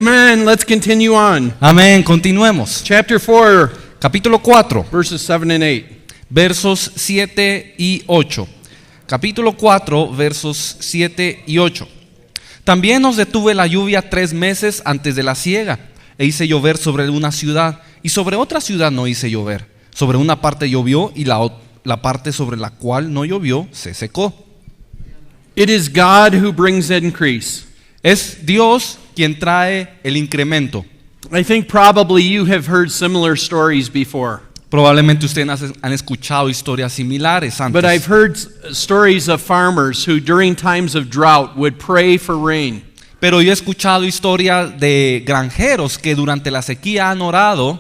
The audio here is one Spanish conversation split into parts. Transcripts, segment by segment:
Amen. Let's continue on. Amén, continuemos. Chapter 4, Capítulo 4, verses 7 and 8. versos 7 y 8. Capítulo 4, versos 7 y 8. También os detuve la lluvia 3 meses antes de la siega, e hice llover sobre una ciudad, y sobre otra ciudad no hice llover. Sobre una parte llovió, y la parte sobre la cual no llovió se secó. It is God who brings increase. Es Dios quien trae el incremento. I think probably you have heard similar stories before. Probablemente ustedes han escuchado historias similares But I've antes. heard stories of farmers who during times of drought would pray for rain. Pero yo he escuchado historias de granjeros que durante la sequía han orado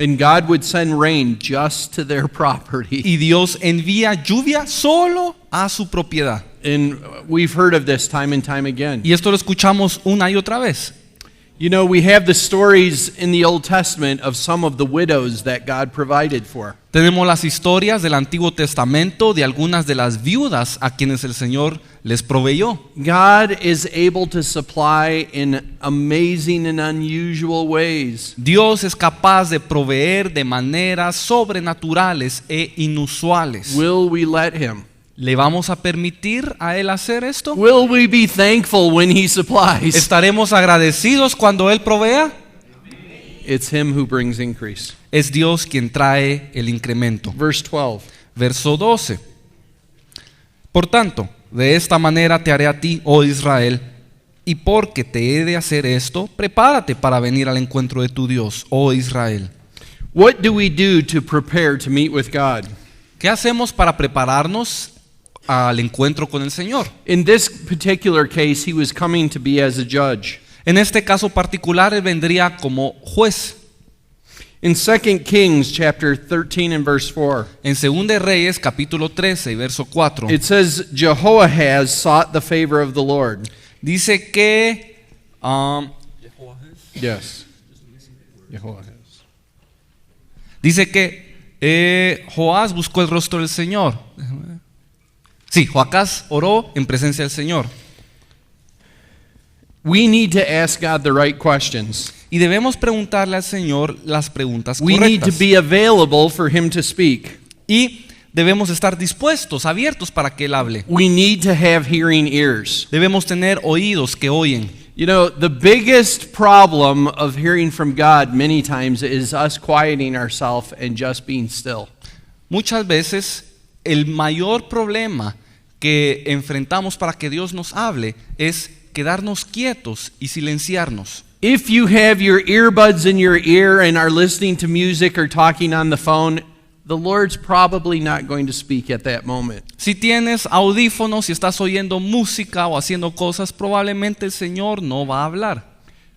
And God would send rain just to their property. y Dios envía lluvia solo a su propiedad. And we've heard of this time and time again. Y esto lo escuchamos una y otra vez. You know, we have the stories in the Old Testament of some of the widows that God provided for. Tenemos las historias del Antiguo Testamento de algunas de las viudas a quienes el Señor les proveyó. God is able to supply in amazing and unusual ways. Dios es capaz de proveer de maneras sobrenaturales e inusuales. Will we let Him? ¿Le vamos a permitir a Él hacer esto? Will we be thankful when He supplies? ¿Estaremos agradecidos cuando Él provea? It's Him who brings increase. Es Dios quien trae el incremento. Verse 12. Verso 12. Por tanto, de esta manera te haré a ti, oh Israel, y porque te he de hacer esto, prepárate para venir al encuentro de tu Dios, oh Israel. What do we do to prepare to meet with God? ¿Qué hacemos para prepararnos al encuentro con el Señor? In this particular case, He was coming to be as a judge. En este caso particular, Él vendría como juez. In 2 Kings chapter 13 and verse 4, En 2 Reyes, capítulo 13 y verso 4, it says, Jehoahaz sought the favor of the Lord. dice que Yes. Jehoahaz. Dice que Joás buscó el rostro del Señor. Sí, Joacás oró en presencia del Señor. We need to ask God the right questions. Y debemos preguntarle al Señor las preguntas We need to correctas. be available for Him to speak. Y debemos estar dispuestos, abiertos para que Él hable. We need to have hearing ears. Debemos tener oídos que oyen. You know, the biggest problem of hearing from God many times is us quieting ourselves and just being still. Muchas veces el mayor problema que enfrentamos para que Dios nos hable es quedarnos quietos y silenciarnos. If you have your earbuds in your ear and are listening to music or talking on the phone, the Lord's probably not going to speak at that moment. Si tienes audífonos y estás oyendo música o haciendo cosas, probablemente el Señor no va a hablar.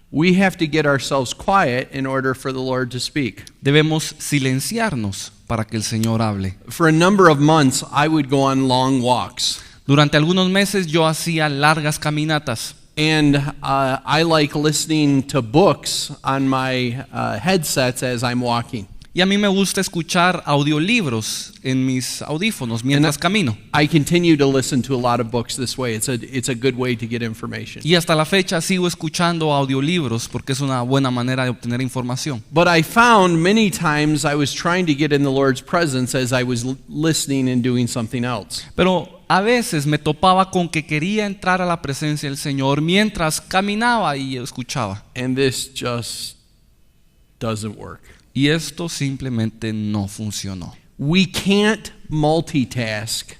We have to get ourselves quiet in order for the Lord to speak. Debemos silenciarnos para que el Señor hable. For a number of months, I would go on long walks. Durante algunos meses yo hacía largas caminatas. And I like listening to books on my headsets as I'm walking. Y a mí me gusta escuchar audiolibros en mis audífonos mientras camino. I continue to listen to a lot of books this way. It's a good way to get information. Y hasta la fecha sigo escuchando audiolibros porque es una buena manera de obtener información. But I found many times I was trying to get in the Lord's presence as I was listening and doing something else. Pero a veces me topaba con que quería entrar a la presencia del Señor mientras caminaba y escuchaba. And this just doesn't work. Y esto simplemente no funcionó. We can't multitask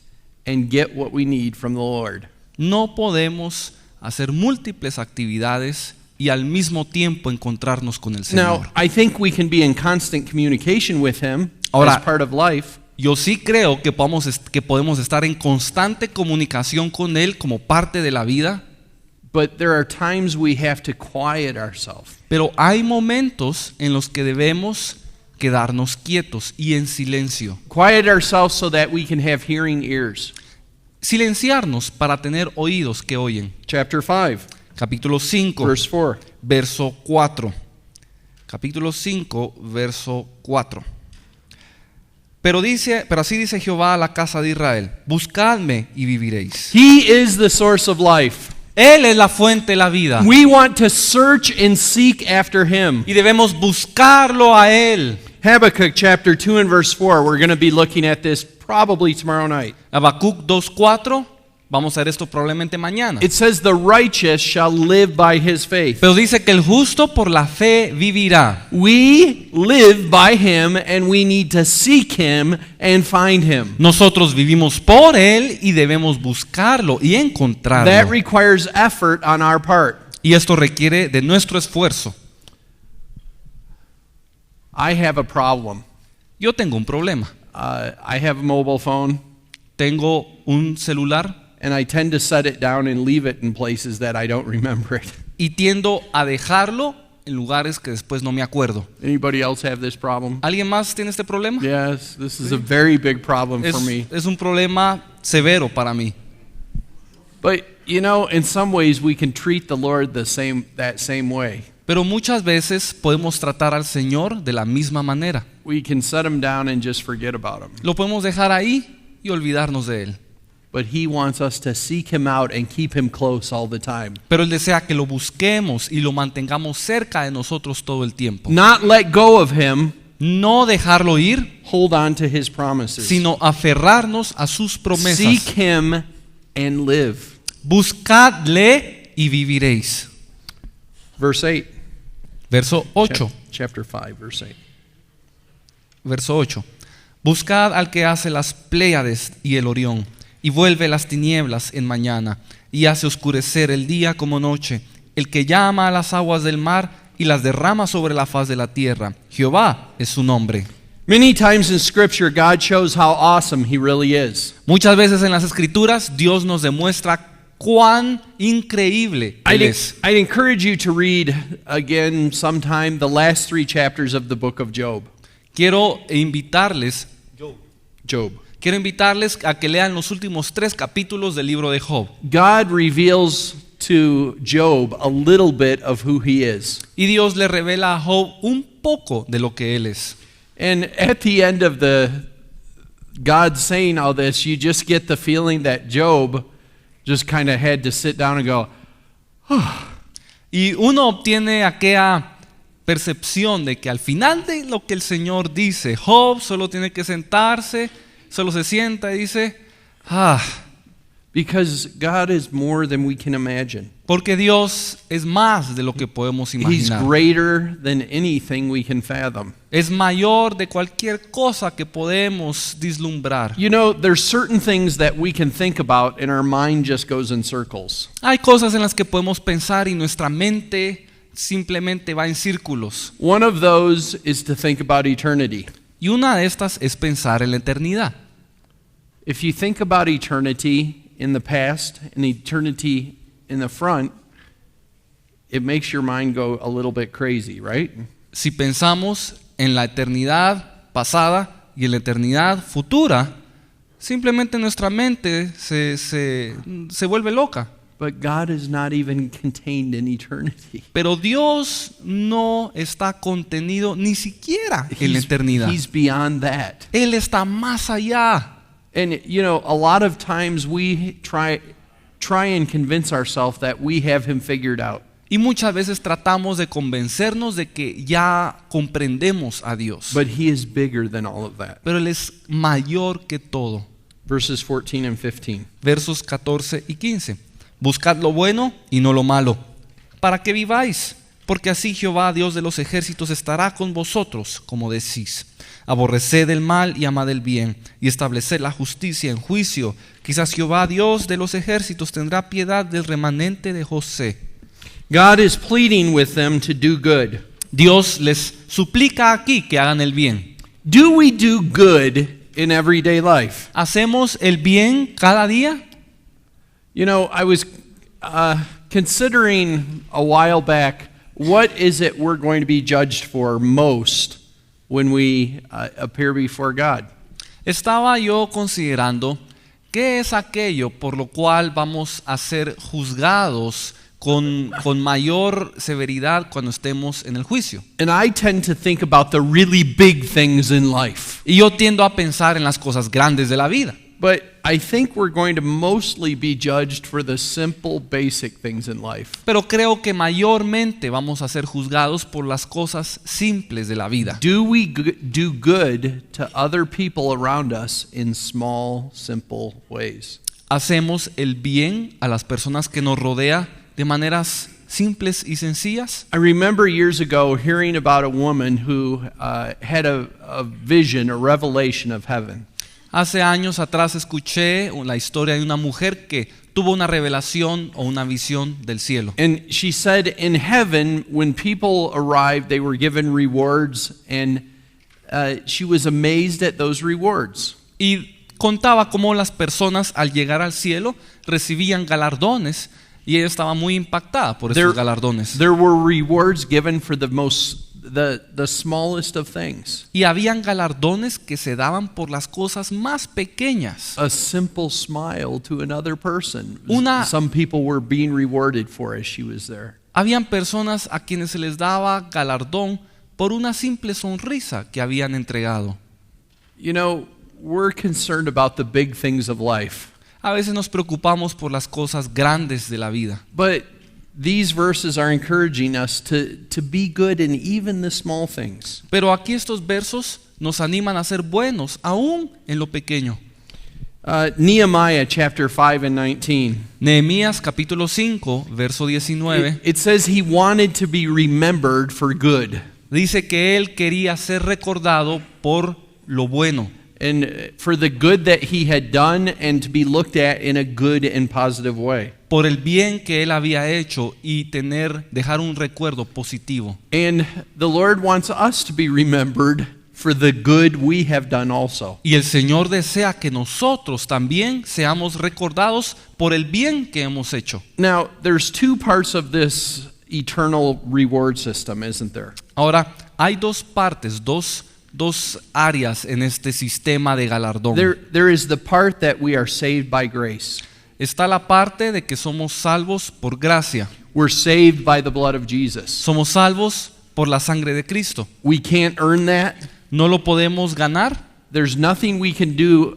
and get what we need from the Lord. No podemos hacer múltiples actividades y al mismo tiempo encontrarnos con el Now, Señor. I think we can be in constant communication with Him Ahora, as part of life. Yo sí creo que podemos estar en constante comunicación con Él como parte de la vida, But there are times we have to quiet ourselves. pero hay momentos en los que debemos quedarnos quietos y en silencio. Quiet ourselves so that we can have hearing ears. Silenciarnos para tener oídos que oyen. Chapter 5, Capítulo 5, verse 4. verso 4. Capítulo 5, verso 4. Pero así dice Jehová a la casa de Israel: buscadme y viviréis. He is the source of life. Él es la fuente de la vida. We want to search and seek after him. Y debemos buscarlo a Él. Habakkuk chapter 2 and verse 4. We're going to be looking at this probably tomorrow night. Habacuc 2:4. Vamos a ver esto probablemente mañana. It says the righteous shall live by his faith. Pero dice que el justo por la fe vivirá. We live by him and we need to seek him and find him. Nosotros vivimos por Él y debemos buscarlo y That encontrarlo. requires effort on our part. Y esto requiere de nuestro esfuerzo. I have a problem. Yo tengo un problema. I have a mobile phone Tengo un celular and I tend to set it down and leave it in places that I don't remember it. y tiendo a dejarlo en lugares que después no me acuerdo. Anybody else have this problem? ¿Alguien más tiene este problema? Yes, this is a very big problem Es, for me. es un problema severo para mí. But you know, in some ways we can treat the Lord that same way. Pero muchas veces podemos tratar al Señor de la misma manera. We can set him down and just forget about him. Lo podemos dejar ahí y olvidarnos de Él. But he wants us to seek him out and keep him close all the time. Pero Él desea que lo busquemos y lo mantengamos cerca de nosotros todo el tiempo. Not let go of him, No dejarlo ir, hold on to his promises. sino aferrarnos a sus Seek promesas. him and live. Buscadle y viviréis. Verse 8. Verso 8. Chapter 5, verse 8. Verso 8. Buscad al que hace las Pléyades y el Orión, y vuelve las tinieblas en mañana, y hace oscurecer el día como noche, el que llama a las aguas del mar y las derrama sobre la faz de la tierra. Jehová es su nombre. Many times in Scripture, God shows how awesome he really is. Muchas veces en las Escrituras Dios nos demuestra cuán increíble Él es. I'd encourage you to read again sometime the last 3 chapters of the book of Job. Quiero invitarles Job. a que lean los últimos 3 capítulos del libro de Job. God reveals to Job a little bit of who he is. Y Dios le revela a Job un poco de lo que él es. And at the end of God saying all this, you just get the feeling that Job just kind of had to sit down and go, Y uno obtiene aquella percepción de que al final de lo que el Señor dice, Job solo tiene que sentarse, solo se sienta y dice, because God is more than we can imagine. porque Dios es más de lo que podemos He's imaginar. greater than anything we can fathom. Es mayor de cualquier cosa que podemos vislumbrar. You know, there's certain things that we can think about and our mind just goes in circles. Hay cosas en las que podemos pensar y nuestra mente simplemente va en círculos. One of those is to think about eternity. Y una de estas es pensar en la eternidad. If you think about eternity in the past and eternity in the front, it makes your mind go a little bit crazy, right? Si pensamos en la eternidad pasada y en la eternidad futura, simplemente nuestra mente se vuelve loca. But God is not even contained in eternity. Pero Dios no está contenido ni siquiera en la eternidad. He's beyond that. Él está más allá. And you know, a lot of times we try and convince ourselves that we have him figured out. Y muchas veces tratamos de convencernos de que ya comprendemos a Dios. But he is bigger than all of that. Pero Él es mayor que todo. Verses 14 and 15. Versos 14 y 15. Buscad lo bueno y no lo malo, para que viváis, porque así Jehová, Dios de los ejércitos, estará con vosotros, como decís. Aborreced el mal y amad el bien, y estableced la justicia en juicio. Quizás Jehová, Dios de los ejércitos, tendrá piedad del remanente de José. God is pleading with them to do good. Dios les suplica aquí que hagan el bien. Do we do good in everyday life? ¿Hacemos el bien cada día? You know, I was considering a while back, what is it we're going to be judged for most when we appear before God? Estaba yo considerando qué es aquello por lo cual vamos a ser juzgados con mayor severidad cuando estemos en el juicio. And I tend to think about the really big things in life. Y yo tiendo a pensar en las cosas grandes de la vida. But I think we're going to mostly be judged for the simple, basic things in life. Pero creo que mayormente vamos a ser juzgados por las cosas simples de la vida. Do we do good to other people around us in small, simple ways? ¿Hacemos el bien a las personas que nos rodea de maneras simples y sencillas? I remember years ago hearing about a woman who had a vision, a revelation of heaven. Hace años atrás escuché la historia de una mujer que tuvo una revelación o una visión del cielo. And she said in heaven, when people arrived, they were given rewards, and she was amazed at those rewards. Y contaba cómo las personas al llegar al cielo recibían galardones y ella estaba muy impactada por esos galardones. There were rewards given for the smallest of things. Y habían galardones que se daban por las cosas más pequeñas. A simple smile to another person. Some people were being rewarded for as she was there. Habían personas a quienes se les daba galardón por una simple sonrisa que habían entregado. You know, we're concerned about the big things of life. A veces nos preocupamos por las cosas grandes de la vida. But these verses are encouraging us to be good in even the small things. Pero aquí estos versos nos animan a ser buenos, aún en lo pequeño. Nehemiah chapter 5 and 19. Nehemías capítulo 5, verso 19. It says he wanted to be remembered for good. Dice que él quería ser recordado por lo bueno. And for the good that he had done and to be looked at in a good and positive way. Por el bien que él había hecho y dejar un recuerdo positivo. And the Lord wants us to be remembered for the good we have done also. Y el Señor desea que nosotros también seamos recordados por el bien que hemos hecho. Now, there's two parts of this eternal reward system, isn't there? Ahora, hay dos partes, dos áreas en este sistema de galardón. There is the part that we are saved by grace. Está la parte de que somos salvos por gracia. We're saved by the blood of Jesus. Somos salvos por la sangre de Cristo. We can't earn that. No lo podemos ganar. There's nothing we can do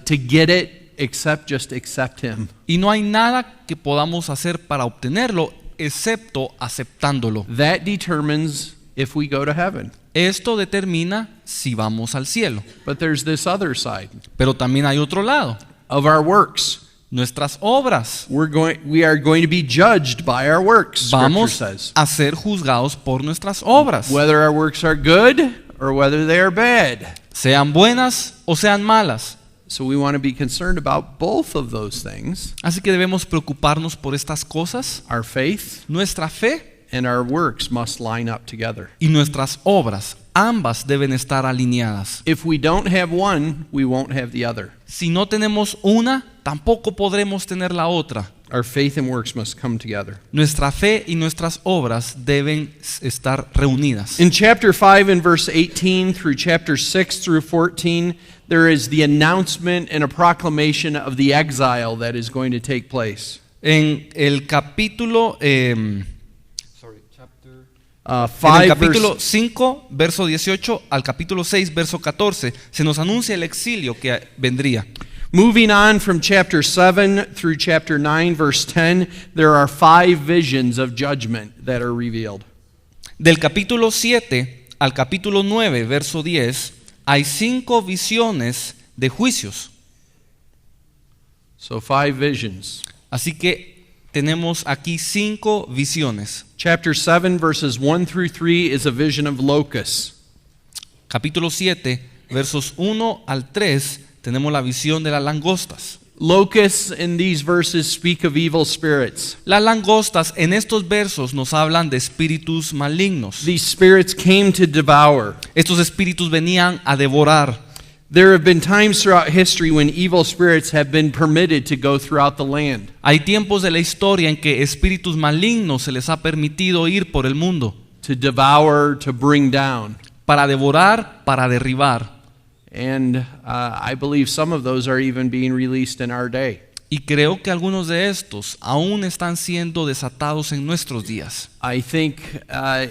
to get it except just accept Him. Y no hay nada que podamos hacer para obtenerlo excepto aceptándolo. That determines if we go to heaven. Esto determina si vamos al cielo. But there's this other side. Pero también hay otro lado. Of our works. Nuestras obras. We are going to be judged by our works. Vamos a ser juzgados por nuestras obras. Whether our works are good or whether they are bad. Sean buenas o sean malas. So we want to be concerned about both of those things. Así que debemos preocuparnos por estas cosas. Our faith. Nuestra fe. And our works must line up together. Y nuestras obras, ambas deben estar alineadas. If we don't have one, we won't have the other. Si no tenemos una, tampoco podremos tener la otra. Our faith and works must come together. Nuestra fe y nuestras obras deben estar reunidas. In chapter 5 and verse 18 through chapter 6 through 14, there is the announcement and a proclamation of the exile that is going to take place. En el capítulo En el capítulo 5, verso 18 al capítulo 6, verso 14, se nos anuncia el exilio que vendría. Moving on from chapter 7 through chapter 9, verse 10, there are 5 visions of judgment that are revealed. Del capítulo 7 al capítulo 9, verso 10, hay 5 visiones de juicios. So 5 visions. Así que tenemos aquí 5 visiones. Chapter 7 verses 1 through 3 is a vision of locusts. Capítulo 7 versos 1 al 3 tenemos la visión de las langostas. Locusts in these verses speak of evil spirits. Las langostas en estos versos nos hablan de espíritus malignos. These spirits came to devour. Estos espíritus venían a devorar. There have been times throughout history when evil spirits have been permitted to go throughout the land. Hay tiempos de la historia en que espíritus malignos se les ha permitido ir por el mundo. To devour, to bring down. Para devorar, para derribar. And I believe some of those are even being released in our day. Y creo que algunos de estos aún están siendo desatados en nuestros días. I think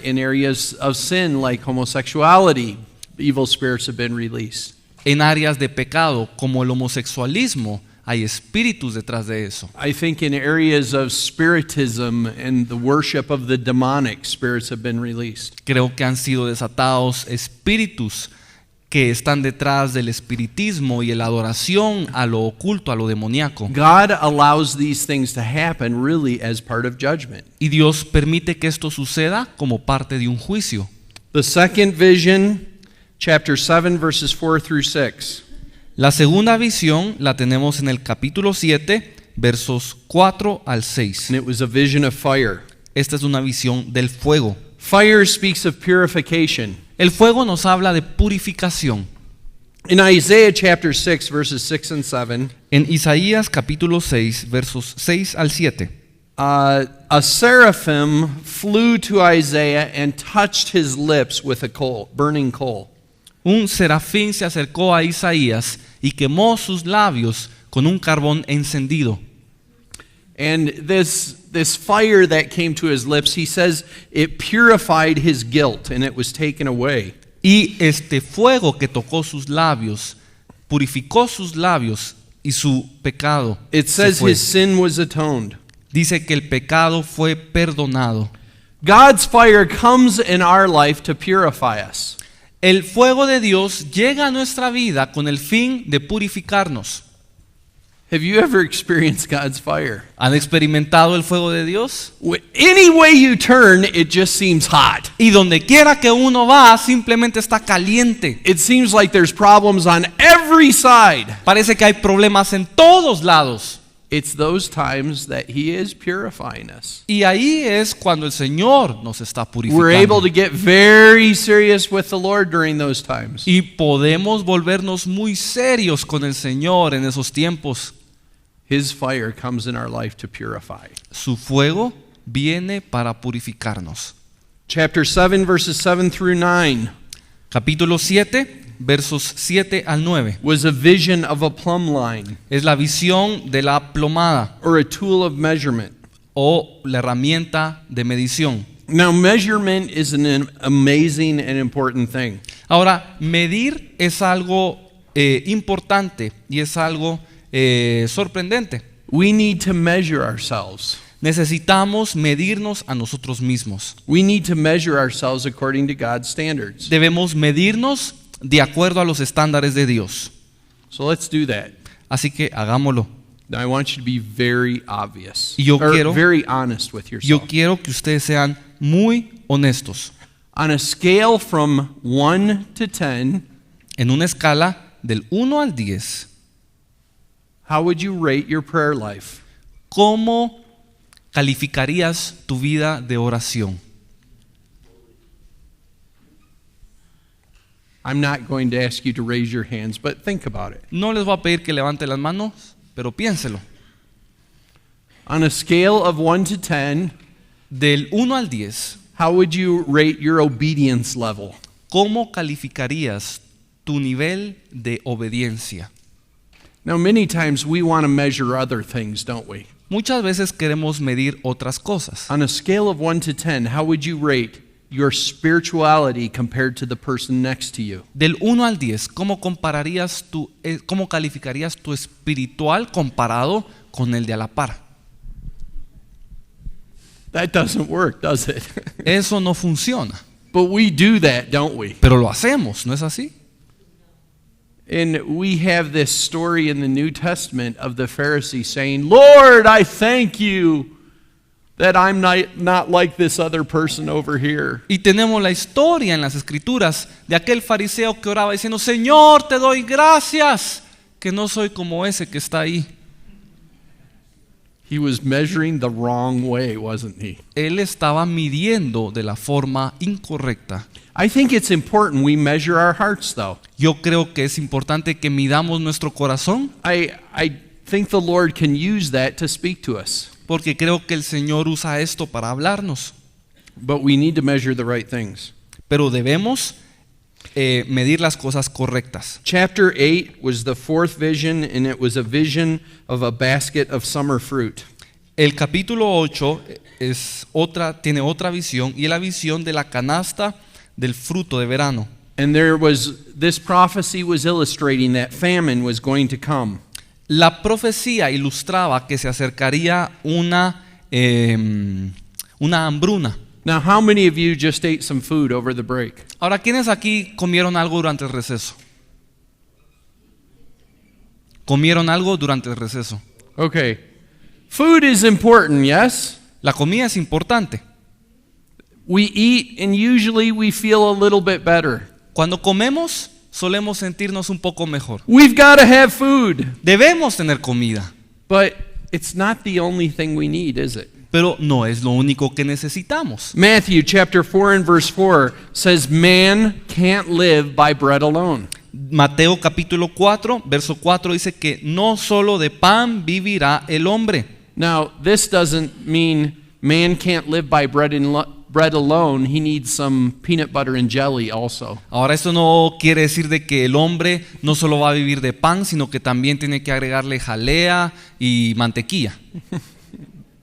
in areas of sin like homosexuality, evil spirits have been released. En áreas de pecado como el homosexualismo, hay espíritus detrás de eso. I think in areas of spiritism and the worship of the demonic, spirits have been released. Creo que han sido desatados espíritus que están detrás del espiritismo y la adoración a lo oculto, a lo demoníaco. God allows these things to happen really as part of judgment. Y Dios permite que esto suceda como parte de un juicio. The second vision, chapter 7, verses 4 through 6. La segunda visión la tenemos en el capítulo 7, versos 4 al 6. And it was a vision of fire. Esta es una visión del fuego. Fire speaks of purification. El fuego nos habla de purificación. In Isaiah chapter 6, verses 6 and 7, En Isaías capítulo 6, versos 6 al 7, a seraphim flew to Isaiah and touched his lips with a coal, burning coal. un serafín se acercó a Isaías y quemó sus labios con un carbón encendido. And this fire that came to his lips, he says, it purified his guilt and it was taken away. Y este fuego que tocó sus labios, purificó sus labios y su pecado It se says fue. his sin was atoned. Dice que el pecado fue perdonado. God's fire comes in our life to purify us. El fuego de Dios llega a nuestra vida con el fin de purificarnos. Have you ever experienced God's fire? ¿Han experimentado el fuego de Dios? Any way you turn, it just seems hot. Y donde quiera que uno va, simplemente está caliente. It seems like there's problems on every side. Parece que hay problemas en todos lados. It's those times that He is purifying us. Y ahí es cuando el Señor nos está We're able purificando. to get very serious with the Lord during those times. Y podemos volvernos muy serios con el Señor en esos tiempos. His fire comes in our life to purify. Su fuego viene para purificarnos. Chapter 7, verses 7 through 9 Capítulo 7, versos 7 al 9. was a vision of a plumb line Es la visión de la plomada or a tool of measurement. o la herramienta de medición. Now, measurement is an amazing and important thing. Ahora, medir es algo importante y es algo sorprendente. We need to measure ourselves. Necesitamos medirnos a nosotros mismos. We need to measure ourselves according to God's standards. Debemos medirnos de acuerdo a los estándares de Dios. So let's do that. Así que hagámoslo. Now, I want you to be very obvious. Y yo or quiero- very honest with Yo yourself. quiero que ustedes sean muy honestos. On a scale from 1 to 10, En una escala del 1 al 10, how would you rate your prayer life? ¿cómo calificarías tu vida de oración? I'm not going to ask you to raise your hands, but think about it. No les voy a pedir que levante las manos, pero piénselo. On a scale of 1 to 10, Del 1 al 10, how would you rate your obedience level? ¿cómo calificarías tu nivel de obediencia? Now, many times we want to measure other things, don't we? Muchas veces queremos medir otras cosas. On a scale of 1 to 10, how would you rate your spirituality compared to the person next to you? Del 1 al 10, ¿cómo cómo calificarías tu espiritual comparado con el de a la par? That doesn't work, does it? Eso no funciona, But we do that, don't we? pero lo hacemos, ¿no es así? And we have this story in the New Testament of the Pharisee saying, Lord, I thank you that I'm not like this other person over here. Y tenemos la historia en las escrituras de aquel fariseo que oraba diciendo, Señor, te doy gracias que no soy como ese que está ahí. He was measuring the wrong way, wasn't he? Él estaba midiendo de la forma incorrecta. I think it's important we measure our hearts, though. Yo creo que es importante que midamos nuestro corazón I think the Lord can use that to speak to us. porque creo que el Señor usa esto para hablarnos. But we need to measure the right things. Pero debemos medir las cosas correctas. Chapter 8 was the fourth vision, and it was a vision of a basket of summer fruit. El capítulo 8 tiene otra visión y es la visión de la canasta del fruto de verano. And this prophecy was illustrating that famine was going to come. La profecía ilustraba que se acercaría una hambruna. Now, how many of you just ate some food over the break? Ahora, ¿quiénes aquí comieron algo durante el receso? ¿Comieron algo durante el receso? Okay. Food is important, yes? La comida es importante. We eat and usually we feel a little bit better. Cuando comemos, solemos sentirnos un poco mejor. We've got to have food. Debemos tener comida, But it's not the only thing we need, is it? pero no es lo único que necesitamos. Matthew chapter 4 and verse 4 says, man can't live by bread alone. Mateo capítulo 4, verso 4 dice que no solo de pan vivirá el hombre. Now, this doesn't mean man can't live by bread alone. He needs some peanut butter and jelly also. Ahora, esto no quiere decir de que el hombre no solo va a vivir de pan, sino que también tiene que agregarle jalea y mantequilla.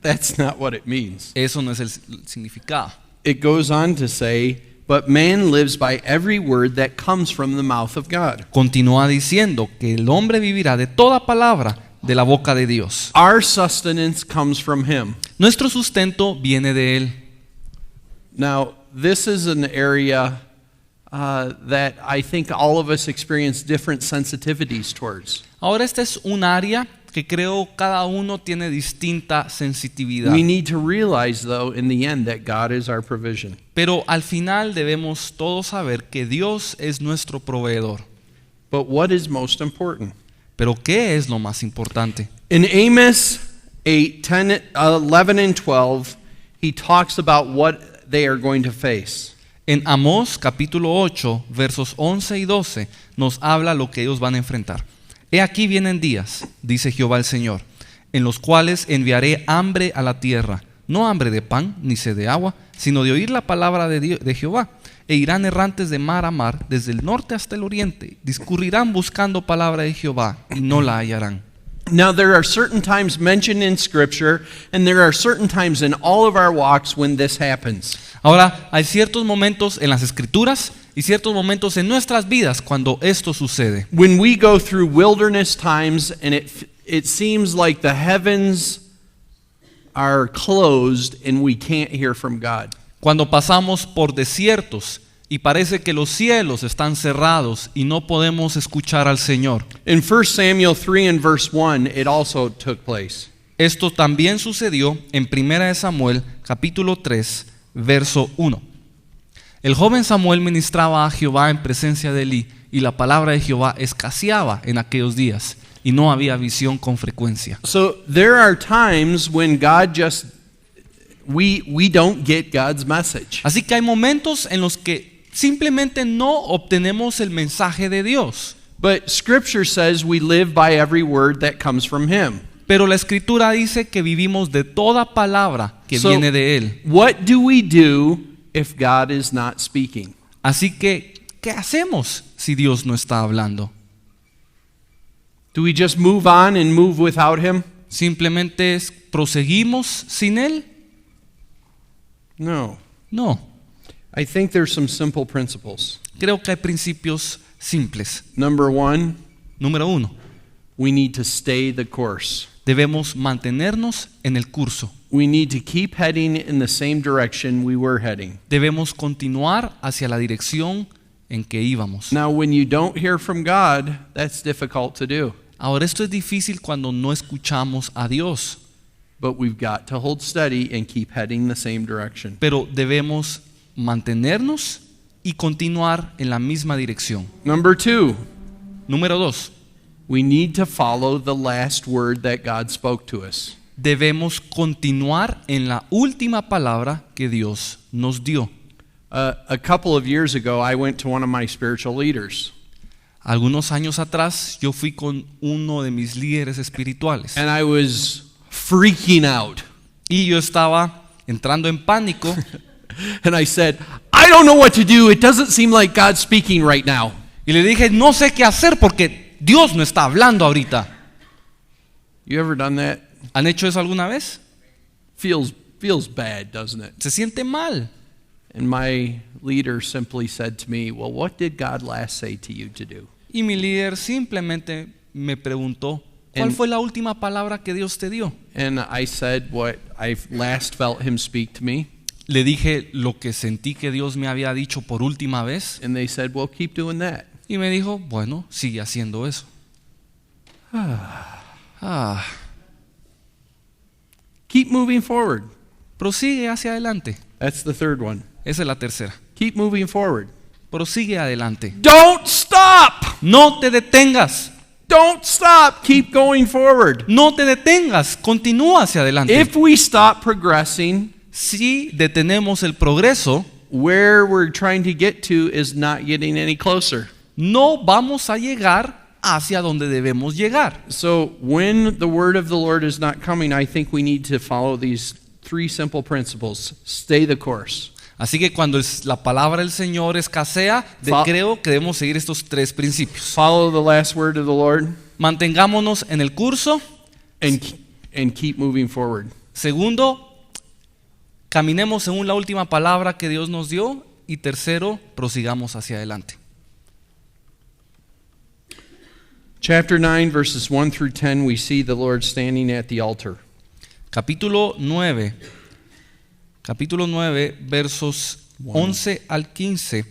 That's not what it means. Eso no es el significado. It goes on to say, but man lives by every word that comes from the mouth of God. Continúa diciendo que el hombre vivirá de toda palabra de la boca de Dios. Our sustenance comes from him. Nuestro sustento viene de Él. Now, this is an area that I think all of us experience different sensitivities towards. Ahora, esta es un área que creo cada uno tiene distinta sensitividad. We need to realize, though, in the end, that God is our provision. Pero al final debemos todos saber que Dios es nuestro proveedor. But what is most important? Pero ¿qué es lo más importante? In Amos 8, 10, 11, and 12, he talks about what they are going to face. En Amós capítulo 8, versos 11 y 12, nos habla lo que ellos van a enfrentar. He aquí vienen días, dice Jehová el Señor, en los cuales enviaré hambre a la tierra, no hambre de pan ni sed de agua, sino de oír la palabra de Jehová. E irán errantes de mar a mar, desde el norte hasta el oriente, discurrirán buscando palabra de Jehová y no la hallarán. Now, there are certain times mentioned in Scripture, and there are certain times in all of our walks when this happens. Ahora, hay ciertos momentos en las Escrituras y ciertos momentos en nuestras vidas cuando esto sucede. When we go through wilderness times and it seems like the heavens are closed and we can't hear from God. Cuando pasamos por desiertos y parece que los cielos están cerrados y no podemos escuchar al Señor. In 1 Samuel 3 and verse 1, it also took place. Esto también sucedió en 1 Samuel capítulo 3, verso 1. El joven Samuel ministraba a Jehová en presencia de Elí, y la palabra de Jehová escaseaba en aquellos días, y no había visión con frecuencia. So there are times when God just, we don't get God's message. Así que hay momentos en los que simplemente no obtenemos el mensaje de Dios. But Scripture says we live by every word that comes from Him. Pero la Escritura dice que vivimos de toda palabra que viene de Él. What do we do if God is not speaking? Así que, ¿qué hacemos si Dios no está hablando? Do we just move on and move without Him? ¿Simplemente proseguimos sin Él? No. No. I think there's some simple principles. Creo que hay principios simples. Number one, Número 1. we need to stay the course. Debemos mantenernos en el curso. We need to keep heading in the same direction we were heading. Debemos continuar hacia la dirección en que íbamos. Now, when you don't hear from God, that's difficult to do. Ahora, esto es difícil cuando no escuchamos a Dios, But we've got to hold steady and keep heading the same direction. pero debemos mantenernos y continuar en la misma dirección. Number two, Número 2. we need to follow the last word that God spoke to us. Debemos continuar en la última palabra que Dios nos dio. A couple of years ago, I went to one of my spiritual leaders, Algunos años atrás yo fui con uno de mis líderes espirituales and I was freaking out. y yo estaba entrando en pánico And I said, I don't know what to do. It doesn't seem like God's speaking right now. y le dije, no sé qué hacer porque Dios no está hablando ahorita. You ever done that? ¿Han hecho eso alguna vez? Feels bad, doesn't it? Se siente mal. And my leader simply said to me, well, what did God last say to you to do? Y mi líder simplemente me preguntó, ¿cuál And- fue la última palabra que Dios te dio? And I said what I last felt him speak to me. Le dije lo que sentí que Dios me había dicho por última vez. And they said, well, keep doing that. Y me dijo, bueno, sigue haciendo eso. Keep moving forward. Prosigue hacia adelante. That's the third one. Esa es la tercera. Keep moving forward. Prosigue adelante. Don't stop! No te detengas. Don't stop! Keep going forward. No te detengas. Continúa hacia adelante. If we stop progressing, Si detenemos el progreso, where we're trying to get to is not getting any closer. no vamos a llegar hacia donde debemos llegar. So when the word of the Lord is not coming, I think we need to follow these three simple principles. Stay the course. Así que cuando la palabra del Señor escasea, creo que debemos seguir estos tres principios. Follow the last word of the Lord Mantengámonos en el curso. and keep moving forward. Segundo, caminemos según la última palabra que Dios nos dio. Y tercero, prosigamos hacia adelante. Chapter 9, verses 1 through 10, we see the Lord standing at the altar. Capítulo 9, versos 11 al 15,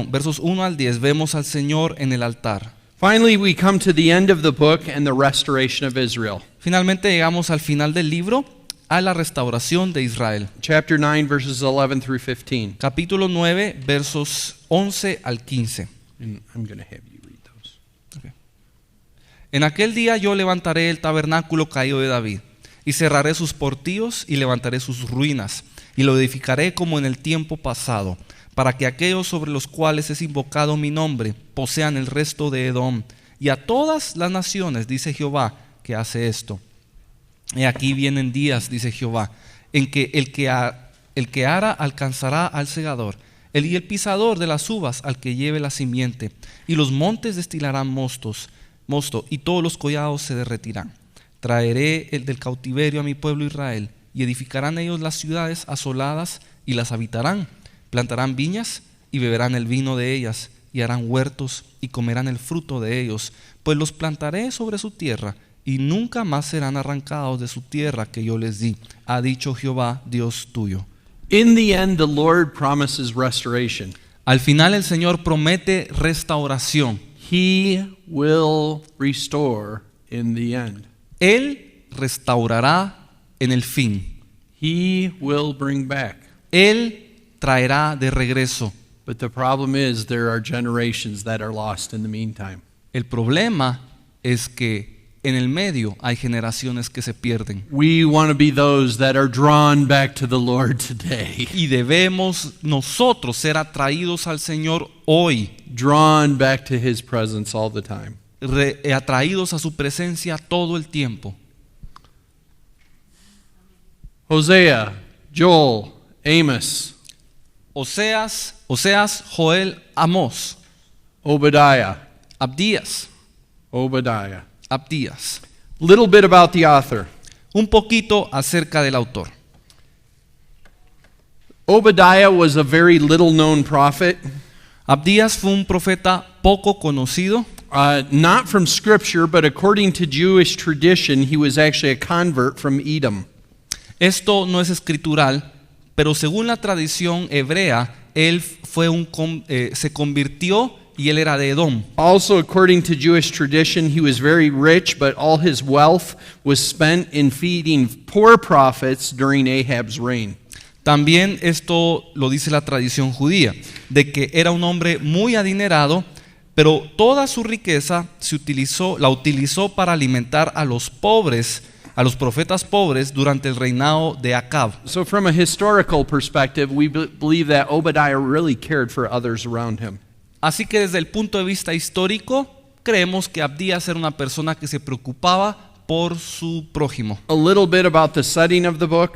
versos 1 al 10, vemos al Señor en el altar. Finally, we come to the end of the book and the restoration of Israel. Finalmente llegamos al final del libro, a la restauración de Israel. Chapter 9, verses 11 through 15. Capítulo 9, versos 11 al 15. And I'm going to have you read those. En aquel día yo levantaré el tabernáculo caído de David, y cerraré sus portillos y levantaré sus ruinas, y lo edificaré como en el tiempo pasado, para que aquellos sobre los cuales es invocado mi nombre posean el resto de Edom, y a todas las naciones, dice Jehová, que hace esto. Y aquí vienen días, dice Jehová, en que el que ara alcanzará al segador, y el pisador de las uvas al que lleve la simiente, y los montes destilarán mosto, y todos los collados se derretirán. Traeré el del cautiverio a mi pueblo Israel, y edificarán ellos las ciudades asoladas y las habitarán. Plantarán viñas y beberán el vino de ellas, y harán huertos y comerán el fruto de ellos, pues los plantaré sobre su tierra, y nunca más serán arrancados de su tierra que yo les di, ha dicho Jehová, Dios tuyo. In the end, the Lord promises restoration. Al final el Señor promete restauración. He will restore in the end. Él restaurará en el fin. He will bring back. Él traerá de regreso. But the problem is there are generations that are lost in the meantime. El problema es que en el medio hay generaciones que se pierden. We want to be those that are drawn back to the Lord today. Y debemos nosotros ser atraídos al Señor hoy, Drawn back to His presence all the time. atraídos a su presencia todo el tiempo. Hosea, Joel, Amos, Oseas, Joel, Amós, Obadiah, Abdías. Little bit about the author. Un poquito acerca del autor. Obadiah was a very little known prophet, Abdías fue un profeta poco conocido, not from scripture, but according to Jewish tradition, he was actually a convert from Edom. Esto no es escritural, pero según la tradición hebrea, él se convirtió y él era de Edom. Also, according to Jewish tradition, he was very rich, but all his wealth was spent in feeding poor prophets during Ahab's reign. También esto lo dice la tradición judía, de que era un hombre muy adinerado, pero toda su riqueza la utilizó para alimentar a los pobres, a los profetas pobres durante el reinado de Acab. So from a historical perspective, we believe that Obadiah really cared for others around him. Así que desde el punto de vista histórico, creemos que Abdías era una persona que se preocupaba por su prójimo. A little bit about the setting of the book.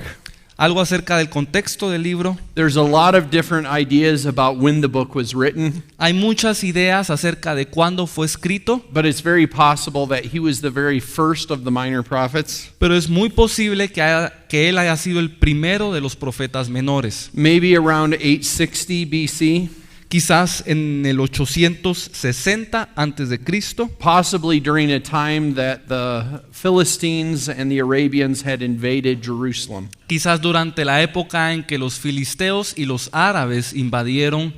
Algo acerca del contexto del libro. There's a lot of different ideas about when the book was written, Hay muchas ideas acerca de cuándo fue escrito, but it's very possible that he was the very first of the minor prophets. pero es muy posible que él haya sido el primero de los profetas menores. Maybe around 860 BC, Quizás en el 860 antes de Cristo, possibly during a time that the Philistines and the Arabians had invaded Jerusalem. quizás durante la época en que los filisteos y los árabes invadieron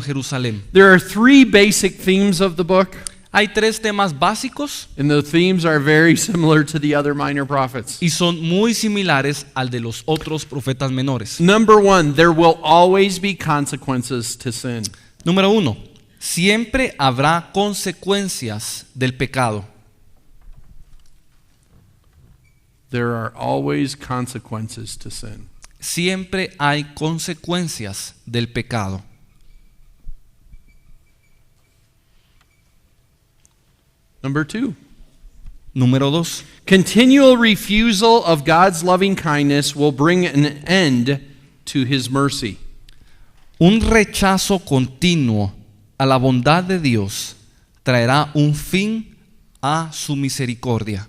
Jerusalén. There are three basic themes of the book, Hay tres temas básicos and the themes are very similar to the other minor prophets. y son muy similares al de los otros profetas menores. Number one, there will always be consequences to sin. Número 1, siempre habrá consecuencias del pecado. There are always consequences to sin. Siempre hay consecuencias del pecado. Number two, Número 2, continual refusal of God's loving kindness will bring an end to his mercy. un rechazo continuo a la bondad de Dios traerá un fin a su misericordia.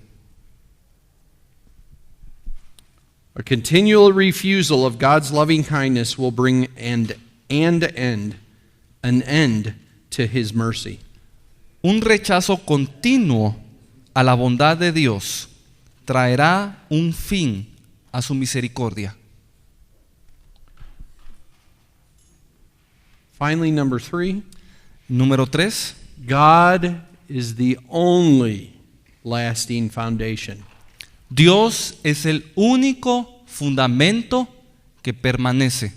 A continual refusal of God's loving kindness will bring an end to his mercy. Un rechazo continuo a la bondad de Dios traerá un fin a su misericordia. Finally, number three, Número 3, God is the only lasting foundation. Dios es el único fundamento que permanece.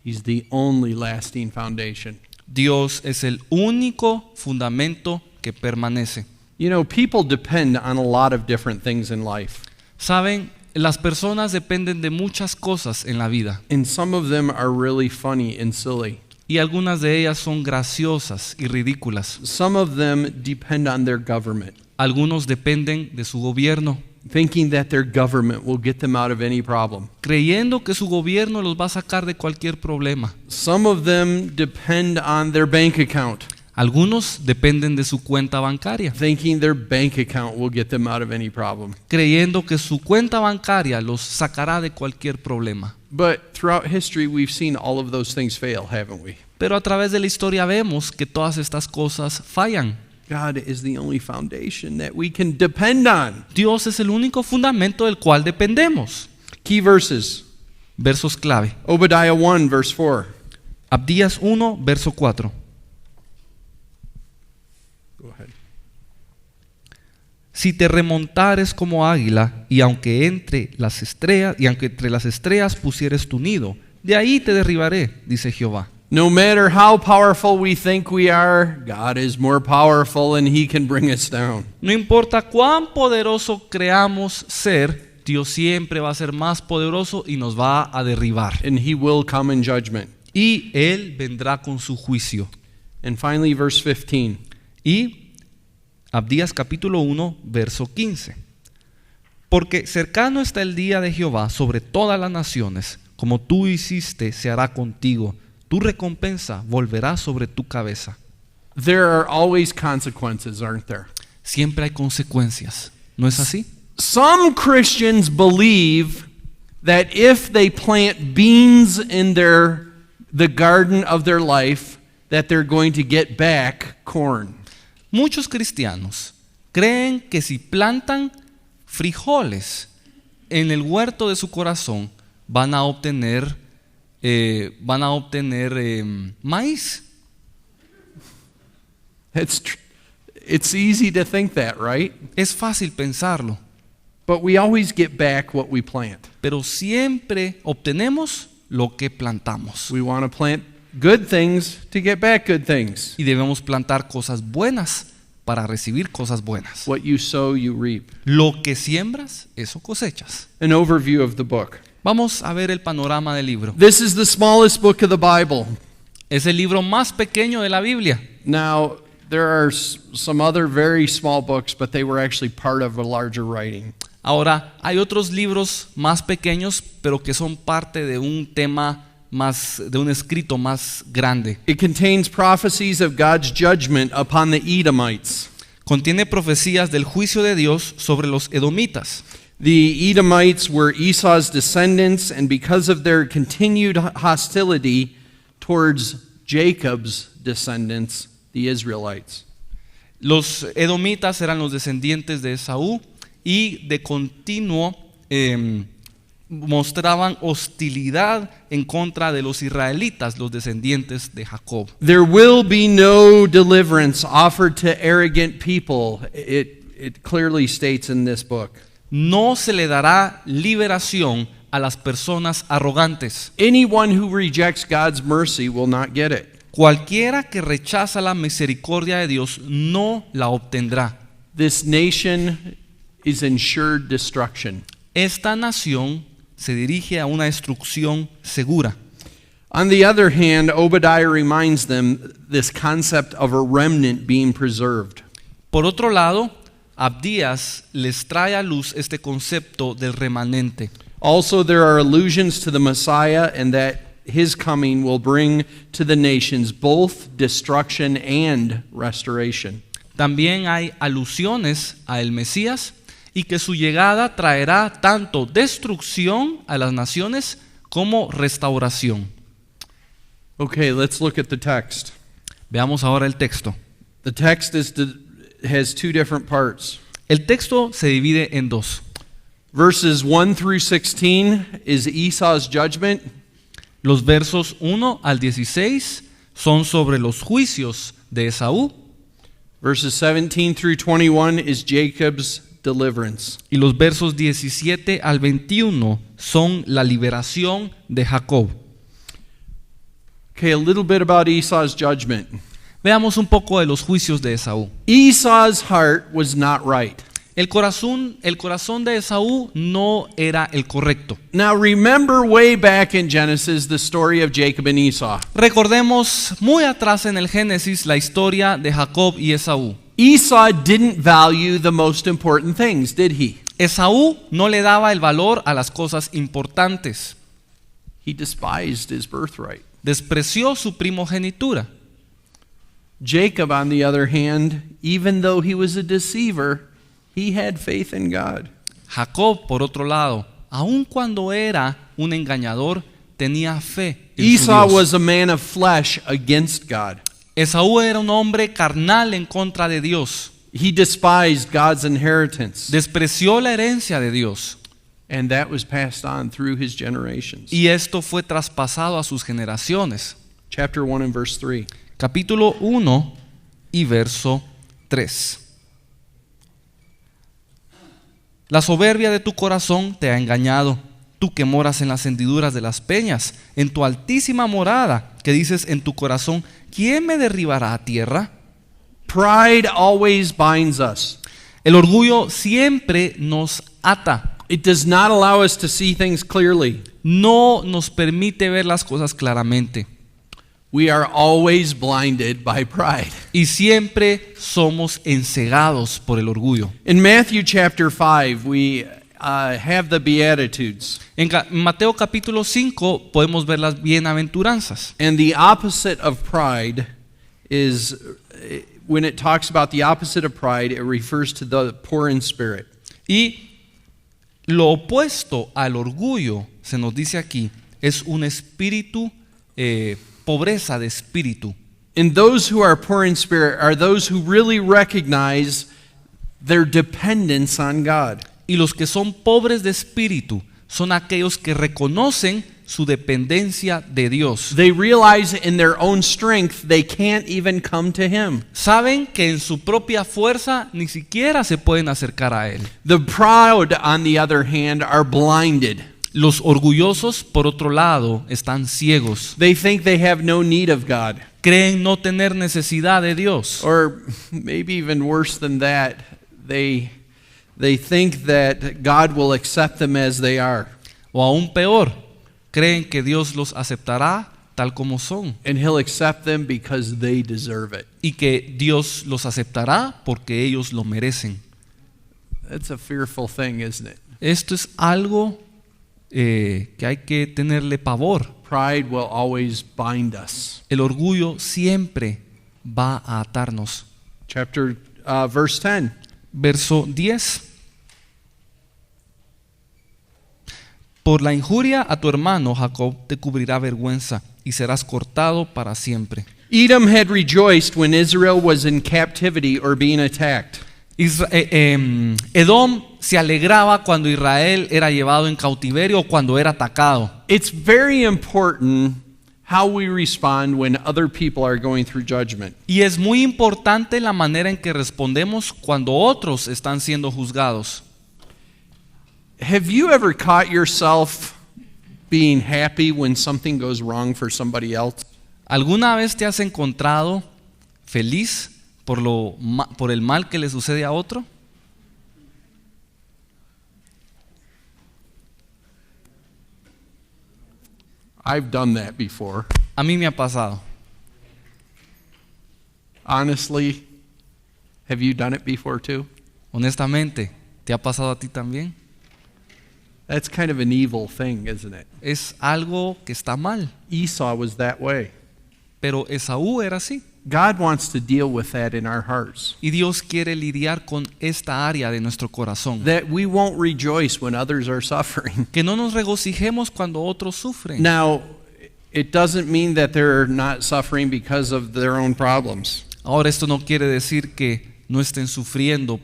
He's the only lasting foundation. Dios es el único fundamento que permanece. You know, people depend on a lot of different things in life, Saben, las personas dependen de muchas cosas en la vida and some of them are really funny and silly. y algunas de ellas son graciosas y ridículas. Some of them depend on their government, Algunos dependen de su gobierno, thinking that their government will get them out of any problem. creyendo que su gobierno los va a sacar de cualquier problema. Some of them depend on their bank account, Algunos dependen de su cuenta bancaria, thinking their bank account will get them out of any problem. creyendo que su cuenta bancaria los sacará de cualquier problema. But throughout history, we've seen all of those things fail, haven't we? Pero a través de la historia vemos que todas estas cosas fallan. God is the only foundation that we can depend on. Dios es el único fundamento del cual dependemos. Key verses. Versos clave. Obadiah 1, verse 4. Abdías 1, verso 4. Go ahead. Si te remontares como águila, y aunque entre las estrellas pusieres tu nido, de ahí te derribaré, dice Jehová. No matter how powerful we think we are, God is more powerful and he can bring us down. No importa cuán poderoso creamos ser, Dios siempre va a ser más poderoso y nos va a derribar. And he will come in judgment. Y Él vendrá con su juicio. And finally, verse 15. Y Abdías capítulo 1, verso 15. Porque cercano está el día de Jehová sobre todas las naciones, como tú hiciste se hará contigo, tu recompensa volverá sobre tu cabeza. There are always consequences, aren't there? Siempre hay consecuencias, ¿no es así? Some Christians believe that if they plant beans in the garden of their life, that they're going to get back corn. Muchos cristianos creen que si plantan frijoles en el huerto de su corazón van a obtener maíz. It's easy to think that, right? Es fácil pensarlo, But we always get back what we plant. pero siempre obtenemos lo que plantamos. We want to plant good things to get back good things. Y debemos plantar cosas buenas para recibir cosas buenas. What you sow, you reap. Lo que siembras, eso cosechas. An overview of the book. Vamos a ver el panorama del libro. This is the smallest book of the Bible. Es el libro más pequeño de la Biblia. Now, there are some other very small books, but they were actually part of a larger writing. Ahora, hay otros libros más pequeños, pero que son parte de un tema más, de un escrito más grande. It contains prophecies of God's judgment upon the Edomites. Contiene profecías del juicio de Dios sobre los edomitas. The Edomites were Esau's descendants, and because of their continued hostility towards Jacob's descendants, the Israelites. Los edomitas eran los descendientes de Esaú y de continuo mostraban hostilidad en contra de los israelitas, los descendientes de Jacob. There will be no deliverance offered to arrogant people, it clearly states in this book. No se le dará liberación a las personas arrogantes. Anyone who rejects God's mercy will not get it. Cualquiera que rechaza la misericordia de Dios no la obtendrá. This nation is ensured destruction. Esta nación se dirige a una destrucción segura. On the other hand, Obadiah reminds them this concept of a remnant being preserved. Por otro lado, Abdías les trae a luz este concepto del remanente. Also, there are allusions to the Messiah and that his coming will bring to the nations both destruction and restoration. También hay alusiones a el Mesías y que su llegada traerá tanto destrucción a las naciones como restauración. Okay, let's look at the text. Veamos ahora el texto. The text has two different parts. El texto se divide en dos. Verses 1 through 16 is Esau's judgment. Los versos 1 al 16 son sobre los juicios de Esaú. Verses 17 through 21 is Jacob's deliverance. Y los versos 17 al 21 son la liberación de Jacob. Okay, a little bit about Esau's judgment. Veamos un poco de los juicios de Esaú. Esau's heart was not right. El corazón de Esaú no era el correcto. Now remember way back in Genesis the story of Jacob and Esau. Recordemos muy atrás en el Génesis la historia de Jacob y Esaú. Esau didn't value the most important things, did he? Esaú no le daba el valor a las cosas importantes. He despised his birthright. Despreció su primogenitura. Jacob, on the other hand, even though he was a deceiver, he had faith in God. Jacob, por otro lado, aun cuando era un engañador, tenía fe en su Esau Dios. was a man of flesh against God. Esaú era un hombre carnal en contra de Dios. He despised God's inheritance, Despreció la herencia de Dios. and that was passed on through his generations. Y esto fue traspasado a sus generaciones. Chapter 1 and verse 3. Capítulo 1 y verso 3. La soberbia de tu corazón te ha engañado, tú que moras en las hendiduras de las peñas, en tu altísima morada, que dices en tu corazón, ¿quién me derribará a tierra? Pride always binds us. El orgullo siempre nos ata, It does not allow us to see things clearly. no nos permite ver las cosas claramente. We are always blinded by pride. Y siempre somos encegados por el orgullo. In Matthew chapter 5, we have the Beatitudes. En Mateo capítulo 5 podemos ver las bienaventuranzas. And the opposite of pride is, when it talks about the opposite of pride, it refers to the poor in spirit. Y lo opuesto al orgullo, se nos dice aquí, es un espíritu, pobreza de espíritu. And those who are poor in spirit are those who really recognize their dependence on God. Y los que son pobres de espíritu son aquellos que reconocen su dependencia de Dios. They realize in their own strength they can't even come to Him. Saben que en su propia fuerza ni siquiera se pueden acercar a Él. The proud, on the other hand, are blinded. Los orgullosos, por otro lado, están ciegos. They think they have no need of God. Creen no tener necesidad de Dios. Or maybe even worse than that, they think that God will accept them as they are. O aún peor, creen que Dios los aceptará tal como son and He'll accept them because they deserve it. y que Dios los aceptará porque ellos lo merecen. That's a fearful thing, isn't it? Esto es algo que hay que tenerle pavor. Pride will always bind us. El orgullo siempre va a atarnos. Verse 10. Verso 10. Por la injuria a tu hermano Jacob te cubrirá vergüenza y serás cortado para siempre. Edom had rejoiced when Israel was in captivity or being attacked. Edom se alegraba cuando Israel era llevado en cautiverio o cuando era atacado. It's very important how we respond when other people are going through judgment. Y es muy importante la manera en que respondemos cuando otros están siendo juzgados. Have you ever caught yourself being happy when something goes wrong for somebody else? ¿Alguna vez te has encontrado feliz por el mal que le sucede a otro? I've done that before. A mí me ha pasado. Honestly, have you done it before too? Honestamente, ¿te ha pasado a ti también? That's kind of an evil thing, isn't it? Es algo que está mal, Esau was that way. pero Esaú era así. God wants to deal with that in our hearts. Y Dios quiere lidiar con esta área de nuestro corazón. That we won't rejoice when others are suffering. Que no nos regocijemos cuando otros sufren. Now, it doesn't mean that they're not suffering because of their own problems. Ahora esto no quiere decir que no estén sufriendo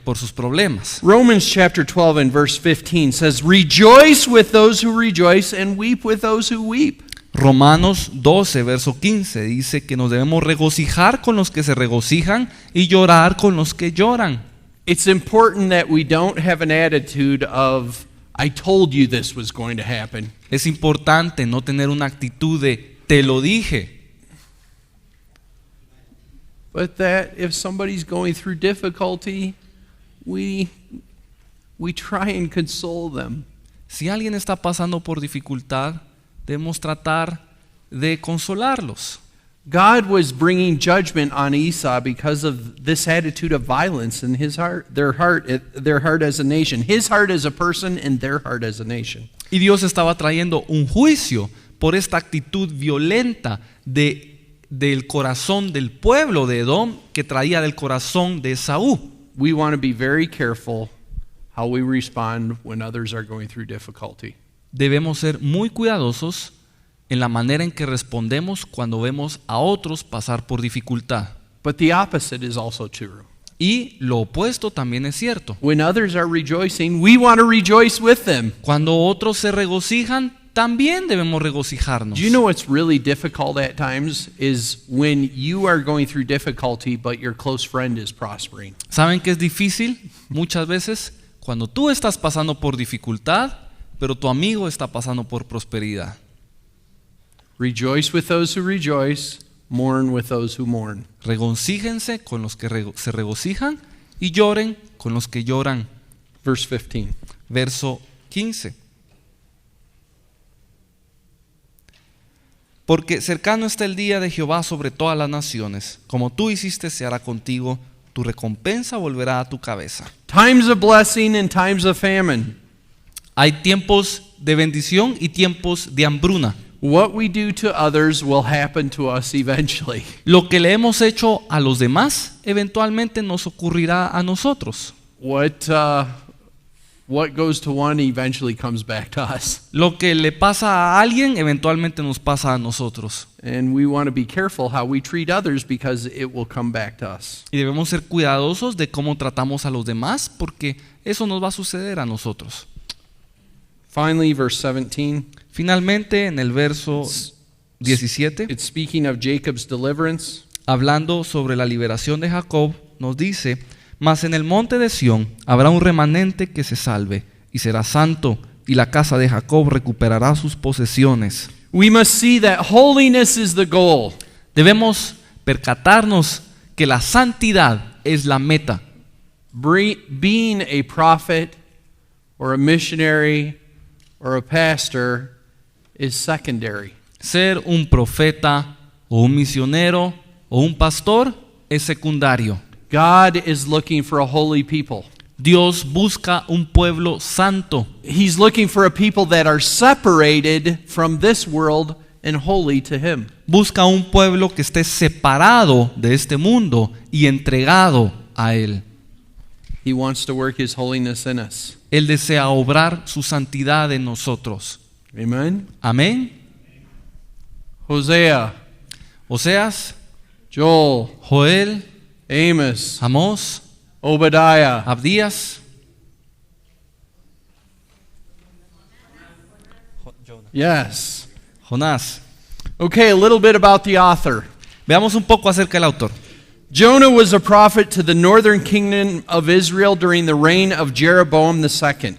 por sus problemas. Romans chapter 12 and verse 15 says, "Rejoice with those who rejoice and weep with those who weep." Romanos 12, verso 15 dice que nos debemos regocijar con los que se regocijan y llorar con los que lloran. It's important that we don't have an attitude of, "I told you this was going to happen." Es importante no tener una actitud de te lo dije. But that if somebody's going through difficulty, we try and console them. Si alguien está pasando por dificultad, debemos tratar de consolarlos. God was bringing judgment on Esau because of this attitude of violence in his heart, their heart as a nation, his heart as a person and their heart as a nation. Y Dios estaba trayendo un juicio por esta actitud violenta del corazón del pueblo de Edom que traía del corazón de Esaú. We want to be very careful how we respond when others are going through difficulty. Debemos ser muy cuidadosos en la manera en que respondemos cuando vemos a otros pasar por dificultad. But the opposite is also true. Y lo opuesto también es cierto. When others are rejoicing, we want to rejoice with them. Cuando otros se regocijan, también debemos regocijarnos. Do you know what's really difficult at times is when you are going through difficulty but your close friend is prospering. ¿Saben qué es difícil? Muchas veces cuando tú estás pasando por dificultad, pero tu amigo está pasando por prosperidad. Rejoice with those who rejoice, mourn with those who mourn. Regocíjense con los que se regocijan y lloren con los que lloran. Verse 15. Verso 15. Porque cercano está el día de Jehová sobre todas las naciones. Como tú hiciste, se hará contigo. Tu recompensa volverá a tu cabeza. Times of blessing and times of famine. Hay tiempos de bendición y tiempos de hambruna. What we do to others will happen to us eventually. Lo que le hemos hecho a los demás, eventualmente nos ocurrirá a nosotros. What goes to one eventually comes back to us. Lo que le pasa a alguien, eventualmente nos pasa a nosotros. And we want to be careful how we treat others because it will come back to us. Y debemos ser cuidadosos de cómo tratamos a los demás, porque eso nos va a suceder a nosotros. Finally, verse 17. Finalmente, en el verso 17, It's speaking of Jacob's deliverance. hablando sobre la liberación de Jacob, nos dice: mas en el monte de Sión habrá un remanente que se salve, y será santo, y la casa de Jacob recuperará sus posesiones. We must see that holiness is the goal. Debemos percatarnos que la santidad es la meta. Being a prophet or a missionary or a pastor is secondary. Ser un profeta o un misionero o un pastor es secundario. God is looking for a holy people. Dios busca un pueblo santo. He's looking for a people that are separated from this world and holy to Him. Busca un pueblo que esté separado de este mundo y entregado a Él. He wants to work His holiness in us. Él desea obrar su santidad en nosotros. Amen. Amén. Hosea, Oseas, Joel, Joel, Amos, Amós, Obadiah. Abdías, Yes. Jonás. Okay, a little bit about the author. Veamos un poco acerca del autor. Jonah was a prophet to the northern kingdom of Israel during the reign of Jeroboam II.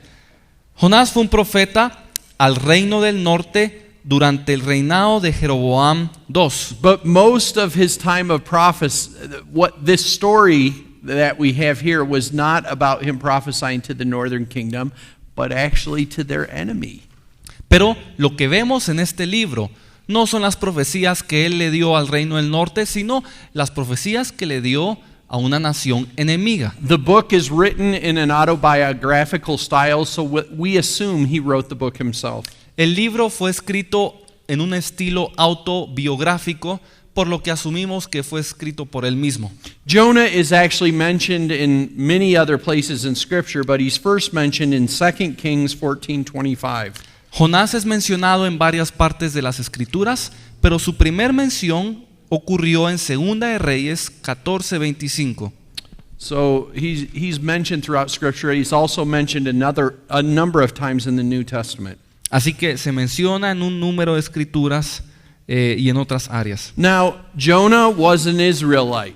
Jonás fue un profeta al reino del norte durante el reinado de Jeroboam II. But most of his time of prophecy, what this story that we have here was not about him prophesying to the northern kingdom, but actually to their enemy. Pero lo que vemos en este libro no son las profecías que él le dio al reino del norte, sino las profecías que le dio a una nación enemiga. The book is written in an autobiographical style, so we assume he wrote the book himself. El libro fue escrito en un estilo autobiográfico, por lo que asumimos que fue escrito por él mismo. Jonah is actually mentioned in many other places in Scripture, but he's first mentioned in 2 Kings 14:25. Jonás es mencionado en varias partes de las escrituras, pero su primer mención ocurrió en Segunda de Reyes 14:25. So he's mentioned throughout Scripture. He's also mentioned a number of times in the New Testament. Así que se menciona en un número de escrituras y en otras áreas. Now, Jonah was an Israelite.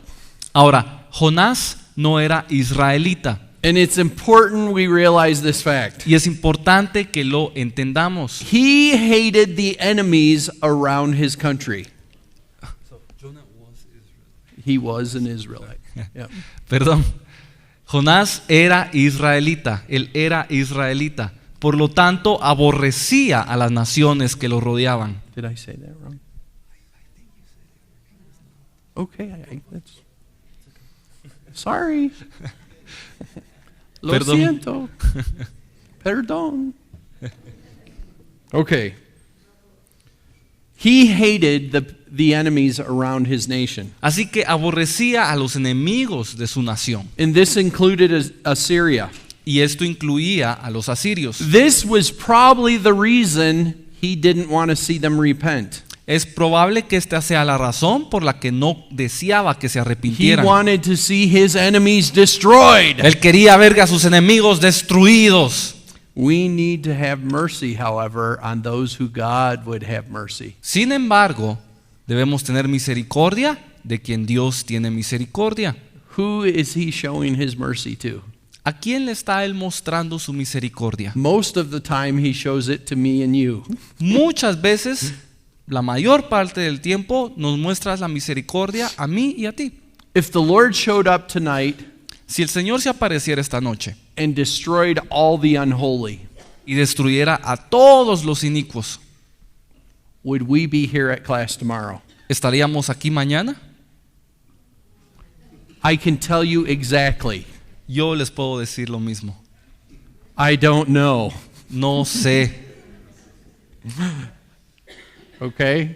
Ahora, Jonás no era israelita. And it's important we realize this fact. Y es importante que lo entendamos. He hated the enemies around his country. He was an Israelite. Yeah. Perdón. Jonás era israelita. Él era israelita. Por lo tanto, aborrecía a las naciones que lo rodeaban. Did I say that wrong? Okay, that's sorry. Lo Perdón. siento. Perdón. Okay. He hated the enemies around his nation. Así que aborrecía a los enemigos de su nación. And this included Assyria. Y esto incluía a los asirios. This was probably the reason he didn't want to see them repent. Es probable que esta sea la razón por la que no deseaba que se He arrepintieran. wanted to see his enemies destroyed. Él quería ver a sus enemigos destruidos. We need to have mercy, however, on those who God would have mercy. Sin embargo, debemos tener misericordia de quien Dios tiene misericordia. Who is he showing his mercy to? ¿A quién le está él mostrando su misericordia? Most of the time he shows it to me and you. Muchas veces, la mayor parte del tiempo, nos muestras la misericordia a mí y a ti. If the Lord showed up tonight Si el Señor se apareciera esta noche and destroyed all the unholy, y destruyera a todos los inicuos, would we be here at class tomorrow? ¿estaríamos aquí mañana? I can tell you exactly. Yo les puedo decir lo mismo. I don't know. No sé. Okay?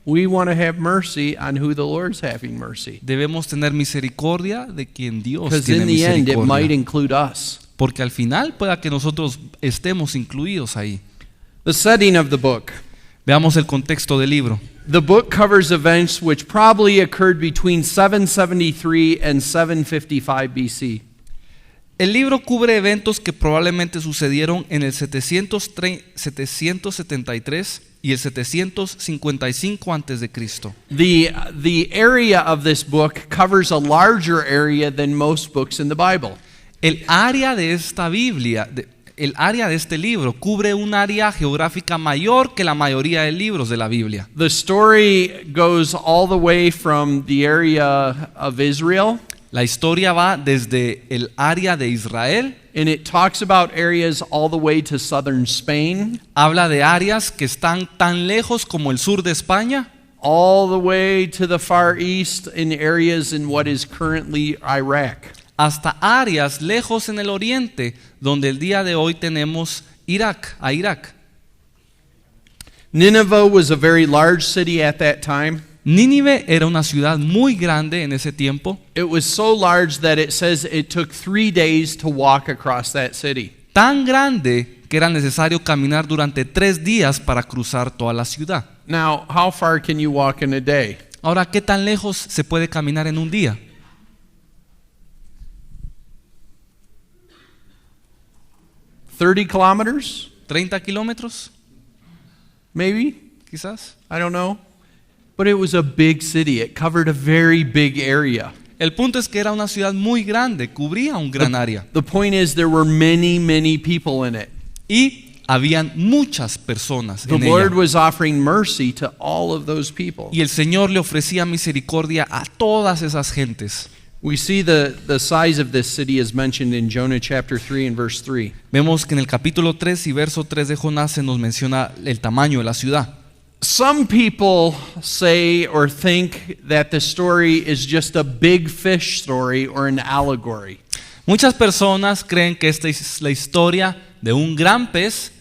We want to have mercy on who the Lord's having mercy. Debemos tener misericordia de quien Dios Because tiene in the end, it might misericordia. include us. Porque al final pueda que nosotros estemos incluidos ahí. The setting of the book. Veamos el contexto del libro. The book covers events which probably occurred between 773 and 755 BC. El libro cubre eventos que probablemente sucedieron en el 773 y el 755 antes de Cristo. The area of this book covers a larger area than most books in the Bible. El área de esta Biblia, el área de este libro cubre un área geográfica mayor que la mayoría de libros de la Biblia. The story goes all the way from the area of Israel La historia va desde el área de Israel and it talks about areas all the way to southern Spain, Habla de áreas que están tan lejos como el sur de España, all the way to the Far East in areas in what is currently Iraq. hasta áreas lejos en el oriente, donde el día de hoy tenemos Irak. Nineveh was a very large city at that time. Nínive era una ciudad muy grande en ese tiempo, It was so large that it says it took 3 days to walk across that city. tan grande que era necesario caminar durante 3 días para cruzar toda la ciudad. Now, how far can you walk in a day? Ahora, ¿qué tan lejos se puede caminar en un día? 30 kilometers, ¿30 kilómetros? maybe? Quizás. I don't know. But it was a big city. It covered a very big area. El punto es que era una ciudad muy grande, cubría un gran área. The point is there were many, many people in it. Y habían muchas personas The en Lord ella. was offering mercy to all of those people. Y el Señor le ofrecía misericordia a todas esas gentes. We see the size of this city is mentioned in Jonah chapter 3 and verse 3. Vemos que en el capítulo 3 y verso 3 de Jonás se nos menciona el tamaño de la ciudad. Some people say or think that the story is just a big fish story or an allegory. Muchas personas creen que esta es la historia de un gran pez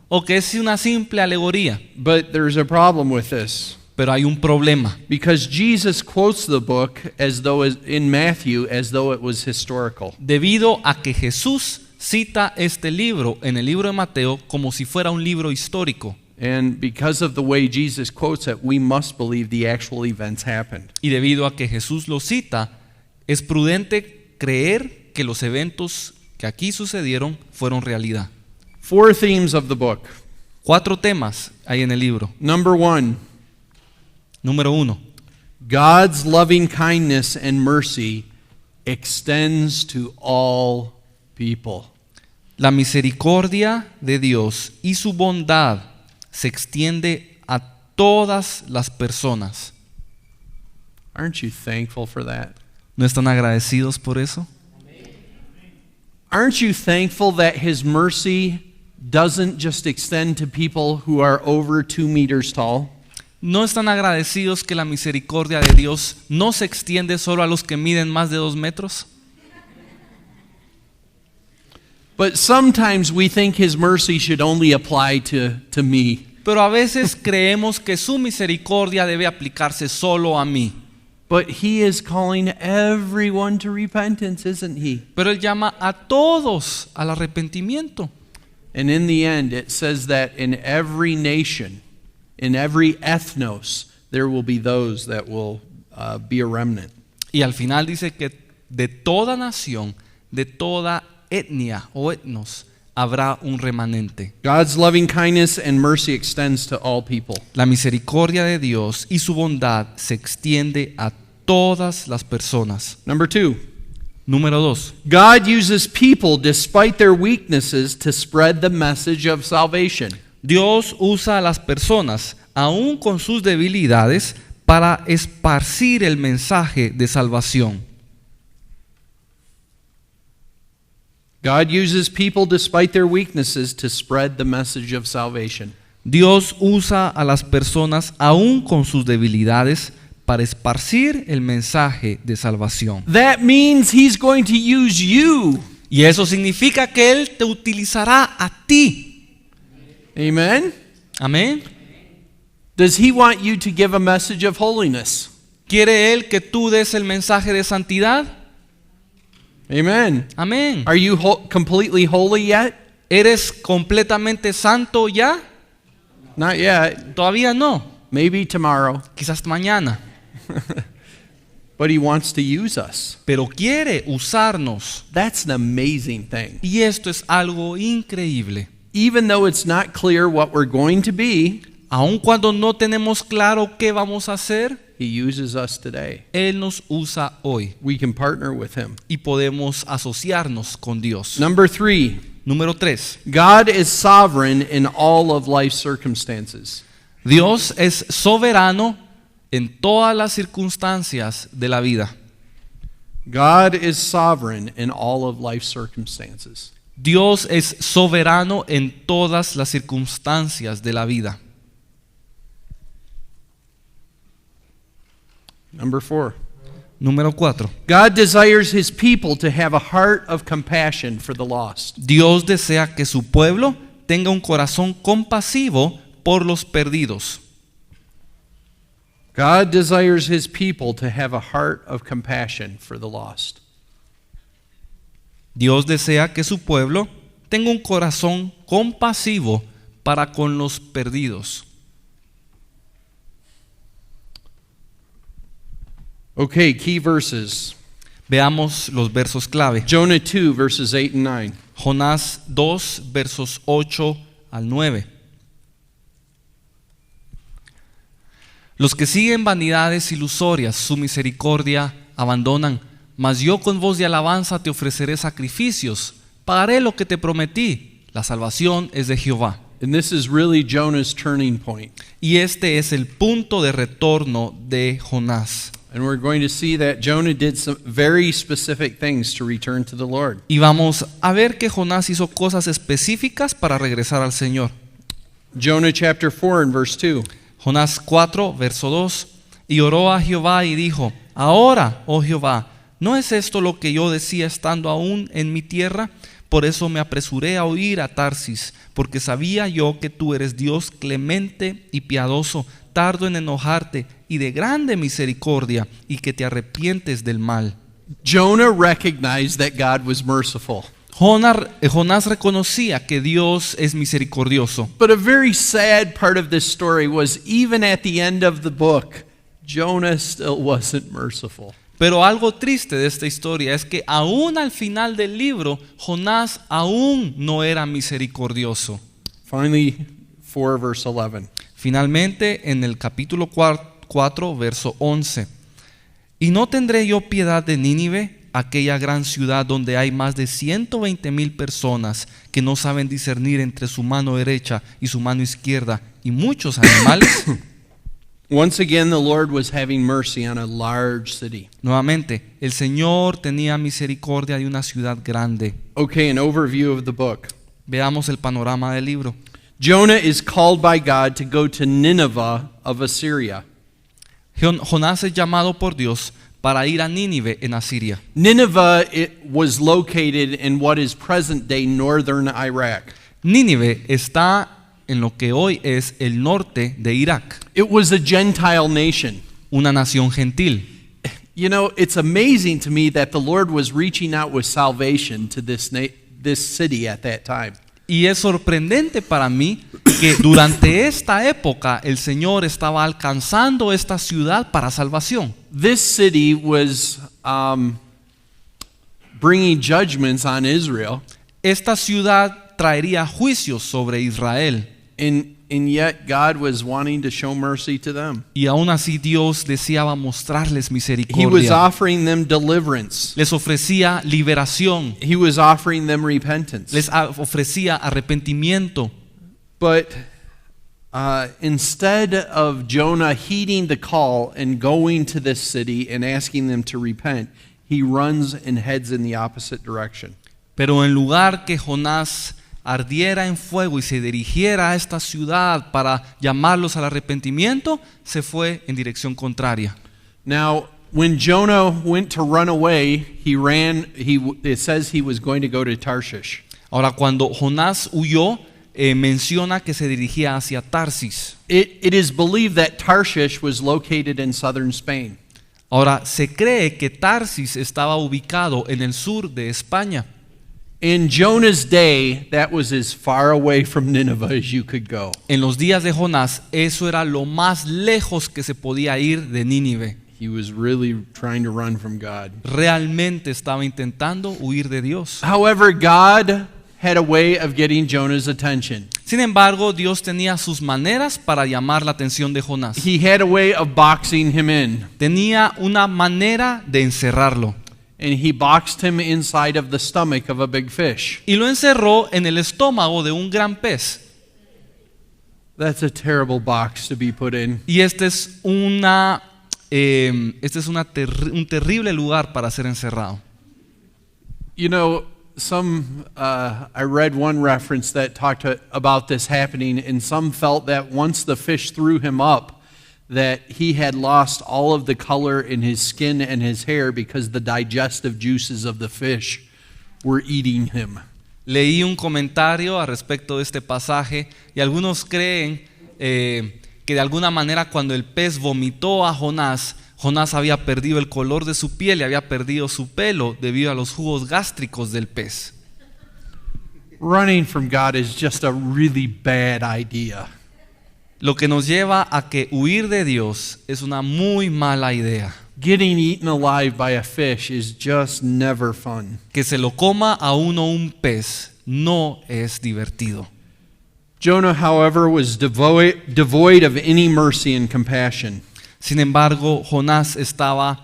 o que es una simple alegoría, But there's a problem with this. pero hay un problema. Because Jesus quotes the book as though in Matthew as though it was historical. Debido a que Jesús cita este libro en el libro de Mateo como si fuera un libro histórico. And because of the way Jesus quotes it, we must believe the actual events happened. Y debido a que Jesús lo cita, es prudente creer que los eventos que aquí sucedieron fueron realidad. 4 themes of the book. 4 temas hay en el libro. Number 1, Número 1. God's loving kindness and mercy extends to all people. La misericordia de Dios y su bondad se extiende a todas las personas. Aren't you thankful for that? ¿No están agradecidos por eso? Aren't you thankful that His mercy doesn't just extend to people who are over 2 meters tall? ¿No están agradecidos que la misericordia de Dios no se extiende solo a los que miden más de 2 metros? But sometimes we think His mercy should only apply to me. Pero a veces creemos que su misericordia debe aplicarse solo a mí. But He is calling everyone to repentance, isn't He? Pero Él llama a todos al arrepentimiento. And in the end, it says that in every nation, in every ethnos, there will be those that will be a remnant. Y al final dice que de toda nación, de toda etnia o etnos, habrá un remanente. God's loving kindness and mercy extends to all people. La misericordia de Dios y su bondad se extiende a todas las personas. Number 2, Número 2. God uses people despite their weaknesses to spread the message of salvation. Dios usa a las personas, aun con sus debilidades, para esparcir el mensaje de salvación. God uses people despite their weaknesses to spread the message of salvation. Dios usa a las personas, aun con sus debilidades, para esparcir el mensaje de salvación. That means He's going to use you. Y eso significa que Él te utilizará a ti. Amen? Amén. Does He want you to give a message of holiness? ¿Quiere Él que tú des el mensaje de santidad? Amen. Amén. Are you completely holy yet? ¿Eres completamente santo ya? Not yet. Todavía no. Maybe tomorrow. Quizás mañana. But He wants to use us. Pero quiere usarnos. That's an amazing thing. Y esto es algo increíble. Even though it's not clear what we're going to be, Aun cuando no tenemos claro qué vamos a hacer, He uses us today. Él nos usa hoy We can partner with Him. y podemos asociarnos con Dios. Number 3, Número 3. God is sovereign in all of life's circumstances. Dios es soberano en todas las circunstancias de la vida. God is sovereign in all of life's circumstances. Dios es soberano en todas las circunstancias de la vida. Number 4. Número 4. God desires his people to have a heart of compassion for the lost. Dios desea que su pueblo tenga un corazón compasivo por los perdidos. God desires his people to have a heart of compassion for the lost. Dios desea que su pueblo tenga un corazón compasivo para con los perdidos. Okay, key verses. Veamos los versos clave. Jonah 2, verses 8 and 9. Jonás 2, versos 8 al 9. Los que siguen vanidades ilusorias, su misericordia abandonan. Mas yo con voz de alabanza te ofreceré sacrificios. Pagaré lo que te prometí. La salvación es de Jehová. And this is really Jonah's turning point. Y este es el punto de retorno de Jonás. And we're going to see that Jonah did some very specific things to return to the Lord. Y vamos a ver que Jonás hizo cosas específicas para regresar al Señor. Jonah chapter 4 and verse 2. Jonás 4, verso 2. Y oró a Jehová y dijo: Ahora, oh Jehová, ¿no es esto lo que yo decía estando aún en mi tierra? Por eso me apresuré a huir a Tarsis, porque sabía yo que tú eres Dios clemente y piadoso, tardo en enojarte y de grande misericordia, y que te arrepientes del mal. Jonah recognized that God was merciful. Jonás reconocía que Dios es misericordioso. But a very sad part of this story was even at the end of the book, Jonah still wasn't merciful. Pero algo triste de esta historia es que aún al final del libro, Jonás aún no era misericordioso. Finally, 4 verse 11. Finalmente, en el capítulo 4, verso 11. ¿Y no tendré yo piedad de Nínive, aquella gran ciudad donde hay más de 120,000 personas que no saben discernir entre su mano derecha y su mano izquierda y muchos animales? Once again, the Lord was having mercy on a large city. Nuevamente, el Señor tenía misericordia de una ciudad grande. Okay, an overview of the book. Veamos el panorama del libro. Jonah is called by God to go to Nineveh of Assyria. Jonás es llamado por Dios para ir a Nínive en Asiria. Nineveh was located in what is present-day northern Iraq. Nínive está en lo que hoy es el norte de Irak, It was a Gentile nation. una nación gentil. You know, it's amazing to me that the Lord was reaching out with salvation to this city at that time. Y es sorprendente para mí que durante esta época el Señor estaba alcanzando esta ciudad para salvación. This city was bringing judgments on Israel, Esta ciudad traería juicios sobre Israel. and yet God was wanting to show mercy to them. Y aún así Dios deseaba mostrarles He was misericordia. offering them deliverance. Les ofrecía liberación, He was offering them repentance. les ofrecía arrepentimiento. But instead of Jonah heeding the call and going to this city and asking them to repent, he runs and heads in the opposite direction. Pero en lugar que Jonás ardiera en fuego y se dirigiera a esta ciudad para llamarlos al arrepentimiento, se fue en dirección contraria. Now, when Jonah went to run away, it says he was going to go to Tarshish. Ahora, cuando Jonás huyó, menciona que se dirigía hacia Tarsis. It is believed that Tarshish was located in southern Spain. Ahora, se cree que Tarsis estaba ubicado en el sur de España. In Jonah's day, that was as far away from Nineveh as you could go. En los días de Jonás, eso era lo más lejos que se podía ir de Nínive. He was really trying to run from God. Realmente estaba intentando huir de Dios. However, God had a way of getting Jonah's attention. Sin embargo, Dios tenía sus maneras para llamar la atención de Jonás. He had a way of boxing him in, Tenía una manera de encerrarlo. and he boxed him inside of the stomach of a big fish. Y lo encerró en el estómago de un gran pez. That's a terrible box to be put in. Y este es un terrible lugar para ser encerrado. You know, I read one reference that talked about this happening, and some felt that once the fish threw him up, that he had lost all of the color in his skin and his hair because the digestive juices of the fish were eating him. Leí un comentario al respecto de este pasaje y algunos creen que de alguna manera cuando el pez vomitó a Jonás, Jonás había perdido el color de su piel y había perdido su pelo debido a los jugos gástricos del pez. Running from God is just a really bad idea. Lo que nos lleva a que huir de Dios es una muy mala idea. Getting eaten alive by a fish is just never fun. Que se lo coma a uno un pez no es divertido. Jonah, however, was devoid of any mercy and compassion. Sin embargo, Jonás estaba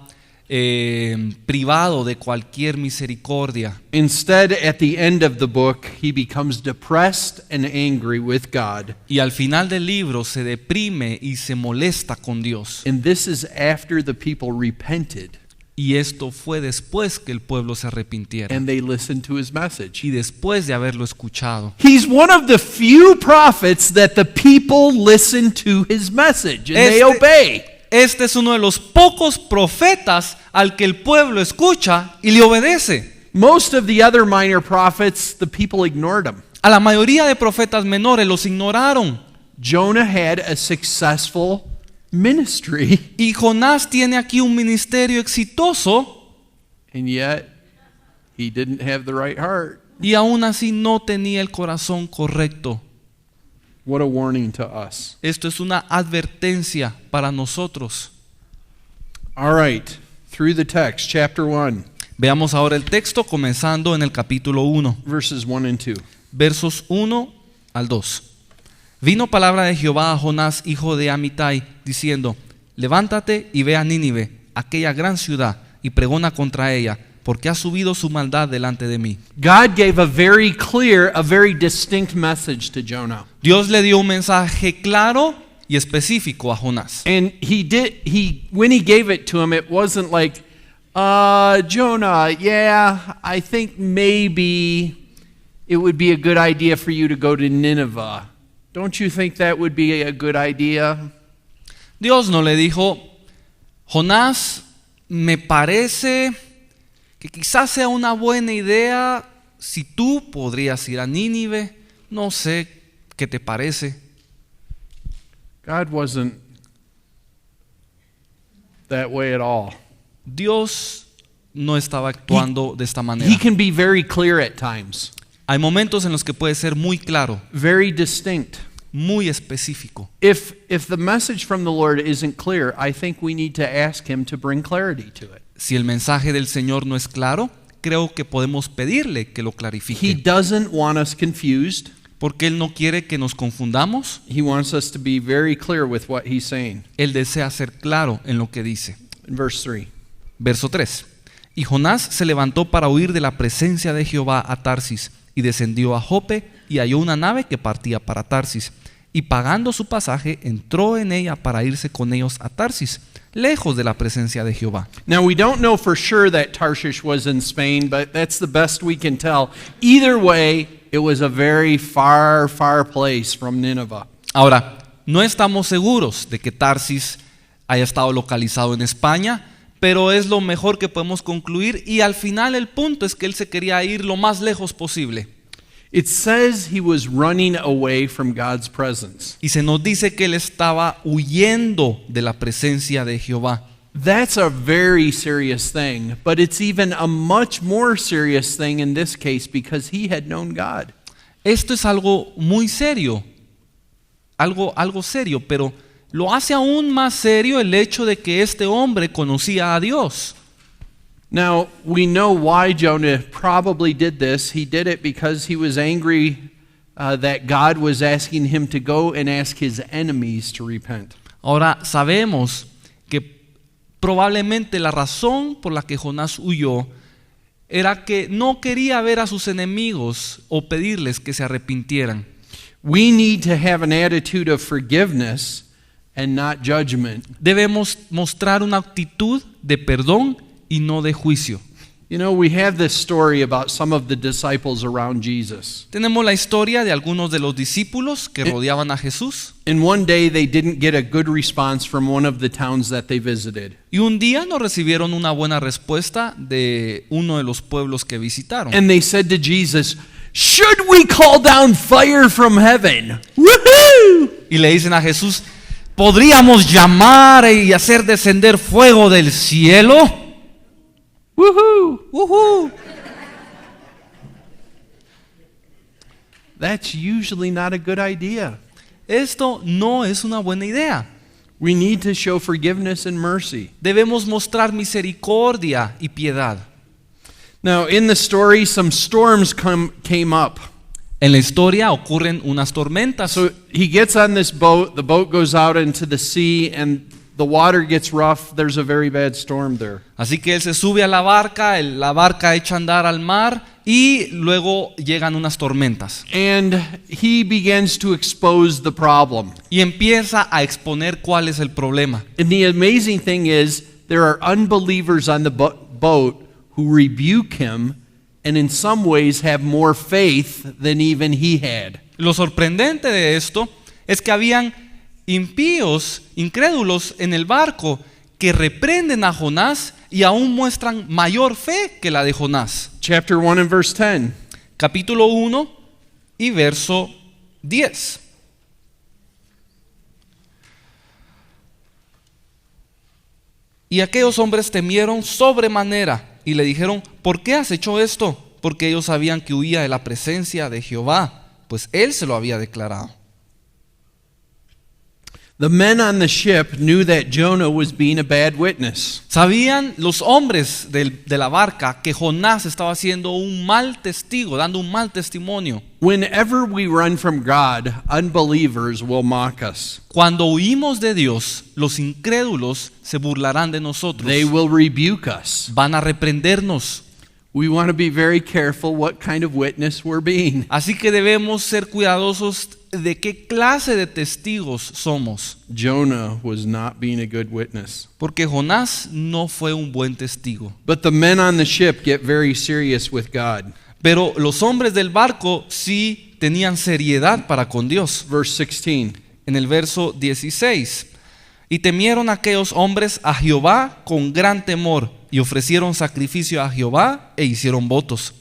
privado de cualquier misericordia. Instead, at the end of the book, he becomes depressed and angry with God. Y al final del libro se deprime y se molesta con Dios. And this is after the people repented Y esto fue después que el pueblo se arrepintiera. and they listened to his message. Y después de haberlo escuchado. He's one of the few prophets that the people listen to his message and they obey. Este es uno de los pocos profetas al que el pueblo escucha y le obedece. Most of the other minor prophets, the people ignored him. A la mayoría de profetas menores los ignoraron. Jonah had a successful ministry, Y Jonás tiene aquí un ministerio exitoso and yet he didn't have the right heart. y aún así no tenía el corazón correcto. What a warning to us. Esto es una advertencia para nosotros. All right, through the text, chapter 1, Veamos ahora el texto comenzando en el capítulo 1, verses 1 and 2. versos 1 al 2. Vino palabra de Jehová a Jonás, hijo de Amitai, diciendo: levántate y ve a Nínive, aquella gran ciudad, y pregona contra ella, porque ha subido su maldad delante de mí. God gave a very clear, a very distinct message to Jonah. Dios le dio un mensaje claro y específico a Jonás. And when he gave it to him, it wasn't like, Jonah, yeah, I think maybe it would be a good idea for you to go to Nineveh. Don't you think that would be a good idea? Dios no le dijo: Jonás, me parece que quizás sea una buena idea si tú podrías ir a Nínive. No sé qué te parece. God wasn't that way at all. Dios no estaba actuando de esta manera. He can be very clear at times, Hay momentos en los que puede ser muy claro, very distinct. muy específico. If the message from the Lord isn't clear, I think we need to ask him to bring clarity to it. Si el mensaje del Señor no es claro, creo que podemos pedirle que lo He clarifique, doesn't want us confused. porque Él no quiere que nos confundamos. He wants us to be very clear with what he's saying. Él desea ser claro en lo que dice. In verse 3. Verso 3. Y Jonás se levantó para huir de la presencia de Jehová a Tarsis, y descendió a Jope y halló una nave que partía para Tarsis. Y pagando su pasaje, entró en ella para irse con ellos a Tarsis, lejos de la presencia de Jehová. Now we don't know for sure that Tarshish was in Spain, but that's the best we can tell. Either way, it was a very far, far place from Nineveh. Ahora, no estamos seguros de que Tarsis haya estado localizado en España, pero es lo mejor que podemos concluir, y al final el punto es que él se quería ir lo más lejos posible. It says he was running away from God's presence. Y se nos dice que él estaba huyendo de la presencia de Jehová. That's a very serious thing, but it's even a much more serious thing in this case because he had known God. Esto es algo muy serio, algo serio, pero lo hace aún más serio el hecho de que este hombre conocía a Dios. Now, we know why Jonah probably did this. He did it because he was angry that God was asking him to go and ask his enemies to repent. Ahora sabemos que probablemente la razón por la que Jonás huyó era que no quería ver a sus enemigos o pedirles que se arrepintieran. We need to have an attitude of forgiveness and not judgment. Debemos mostrar una actitud de perdón y no de juicio. You know, we have this story about some of the disciples around Jesus. Tenemos la historia de algunos de los discípulos que rodeaban a Jesús. And one day they didn't get a good response from one of the towns that they visited. Y un día no recibieron una buena respuesta de uno de los pueblos que visitaron. And they said to Jesus, "Should we call down fire from heaven?" Woohoo! Y le dicen a Jesús, ¿podríamos llamar y hacer descender fuego del cielo? Woohoo! That's usually not a good idea. Esto no es una buena idea. We need to show forgiveness and mercy. Debemos mostrar misericordia y piedad. Now, in the story, some storms came up. En la historia ocurren unas tormentas. So he gets on this boat, the boat goes out into the sea, and the water gets rough. There's a very bad storm there. Así que él se sube a la barca echa a andar al mar y luego llegan unas tormentas. And he begins to expose the problem. Y empieza a exponer cuál es el problema. And the amazing thing is, there are unbelievers on the boat who rebuke him and in some ways have more faith than even he had. Lo sorprendente de esto es que habían impíos, incrédulos en el barco que reprenden a Jonás y aún muestran mayor fe que la de Jonás. Chapter 1 and verse 10. Capítulo 1 y verso 10. Y aquellos hombres temieron sobremanera y le dijeron, ¿por qué has hecho esto? Porque ellos sabían que huía de la presencia de Jehová, pues él se lo había declarado. The men on the ship knew that Jonah was being a bad witness. Sabían los hombres de la barca que Jonás estaba siendo un mal testigo, dando un mal testimonio. Whenever we run from God, unbelievers will mock us. Cuando huimos de Dios, los incrédulos se burlarán de nosotros. They will rebuke us. Van a reprendernos. We want to be very careful what kind of witness we're being. Así que debemos ser cuidadosos de qué clase de testigos somos. Jonah was not being a good witness. Porque Jonás no fue un buen testigo. But the men on the ship get very serious with God. Pero los hombres del barco sí tenían seriedad para con Dios. Verse 16. En el verso 16. Y temieron aquellos hombres a Jehová con gran temor y ofrecieron sacrificio a Jehová e hicieron votos.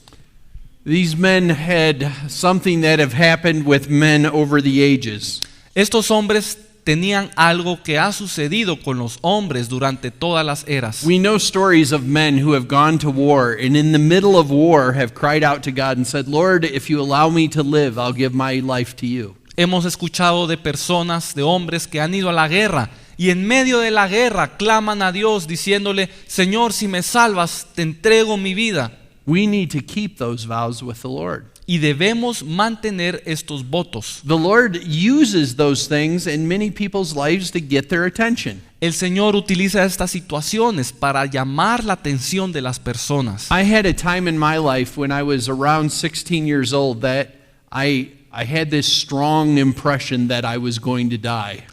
These men had something that have happened with men over the ages. Estos hombres tenían algo que ha sucedido con los hombres durante todas las eras. We know stories of men who have gone to war and in the middle of war have cried out to God and said, "Lord, if you allow me to live, I'll give my life to you." Hemos escuchado de personas, de hombres que han ido a la guerra y en medio de la guerra claman a Dios diciéndole, Señor, si me salvas, te entrego mi vida. We need to keep those vows with the Lord. Y debemos mantener estos votos. The Lord uses those things in many people's lives to get their attention. El Señor utiliza estas situaciones para llamar la atención de las personas. I had a time in my life when I was around 16 years old that I had this strong impression that I was going to die.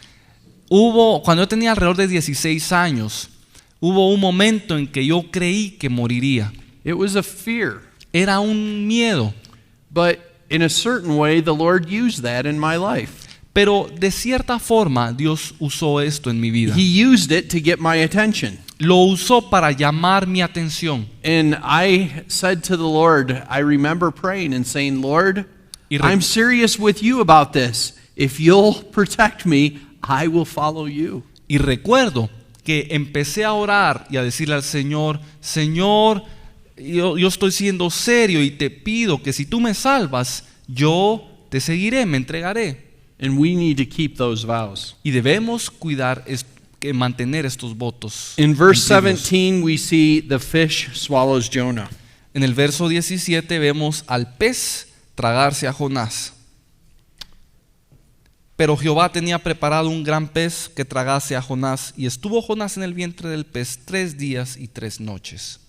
Cuando yo tenía alrededor de 16 años, hubo un momento en que yo creí que moriría. It was a fear. Era un miedo. But in a certain way, the Lord used that in my life. Pero de cierta forma, Dios usó esto en mi vida. He used it to get my attention. Lo usó para llamar mi atención. And I said to the Lord, I remember praying and saying, Lord, I'm serious with you about this. If you'll protect me, I will follow you. Y recuerdo que empecé a orar y a decirle al Señor, Señor, yo estoy siendo serio y te pido que si tú me salvas, yo te seguiré, me entregaré. And we need to keep those vows. Y debemos mantener estos votos. In verse antiguos. 17 we see the fish swallows Jonah. En el verso 17 vemos al pez tragarse a Jonás. Pero Jehová tenía preparado un gran pez que tragase a Jonás, y estuvo Jonás en el vientre del pez 3 días y 3 noches.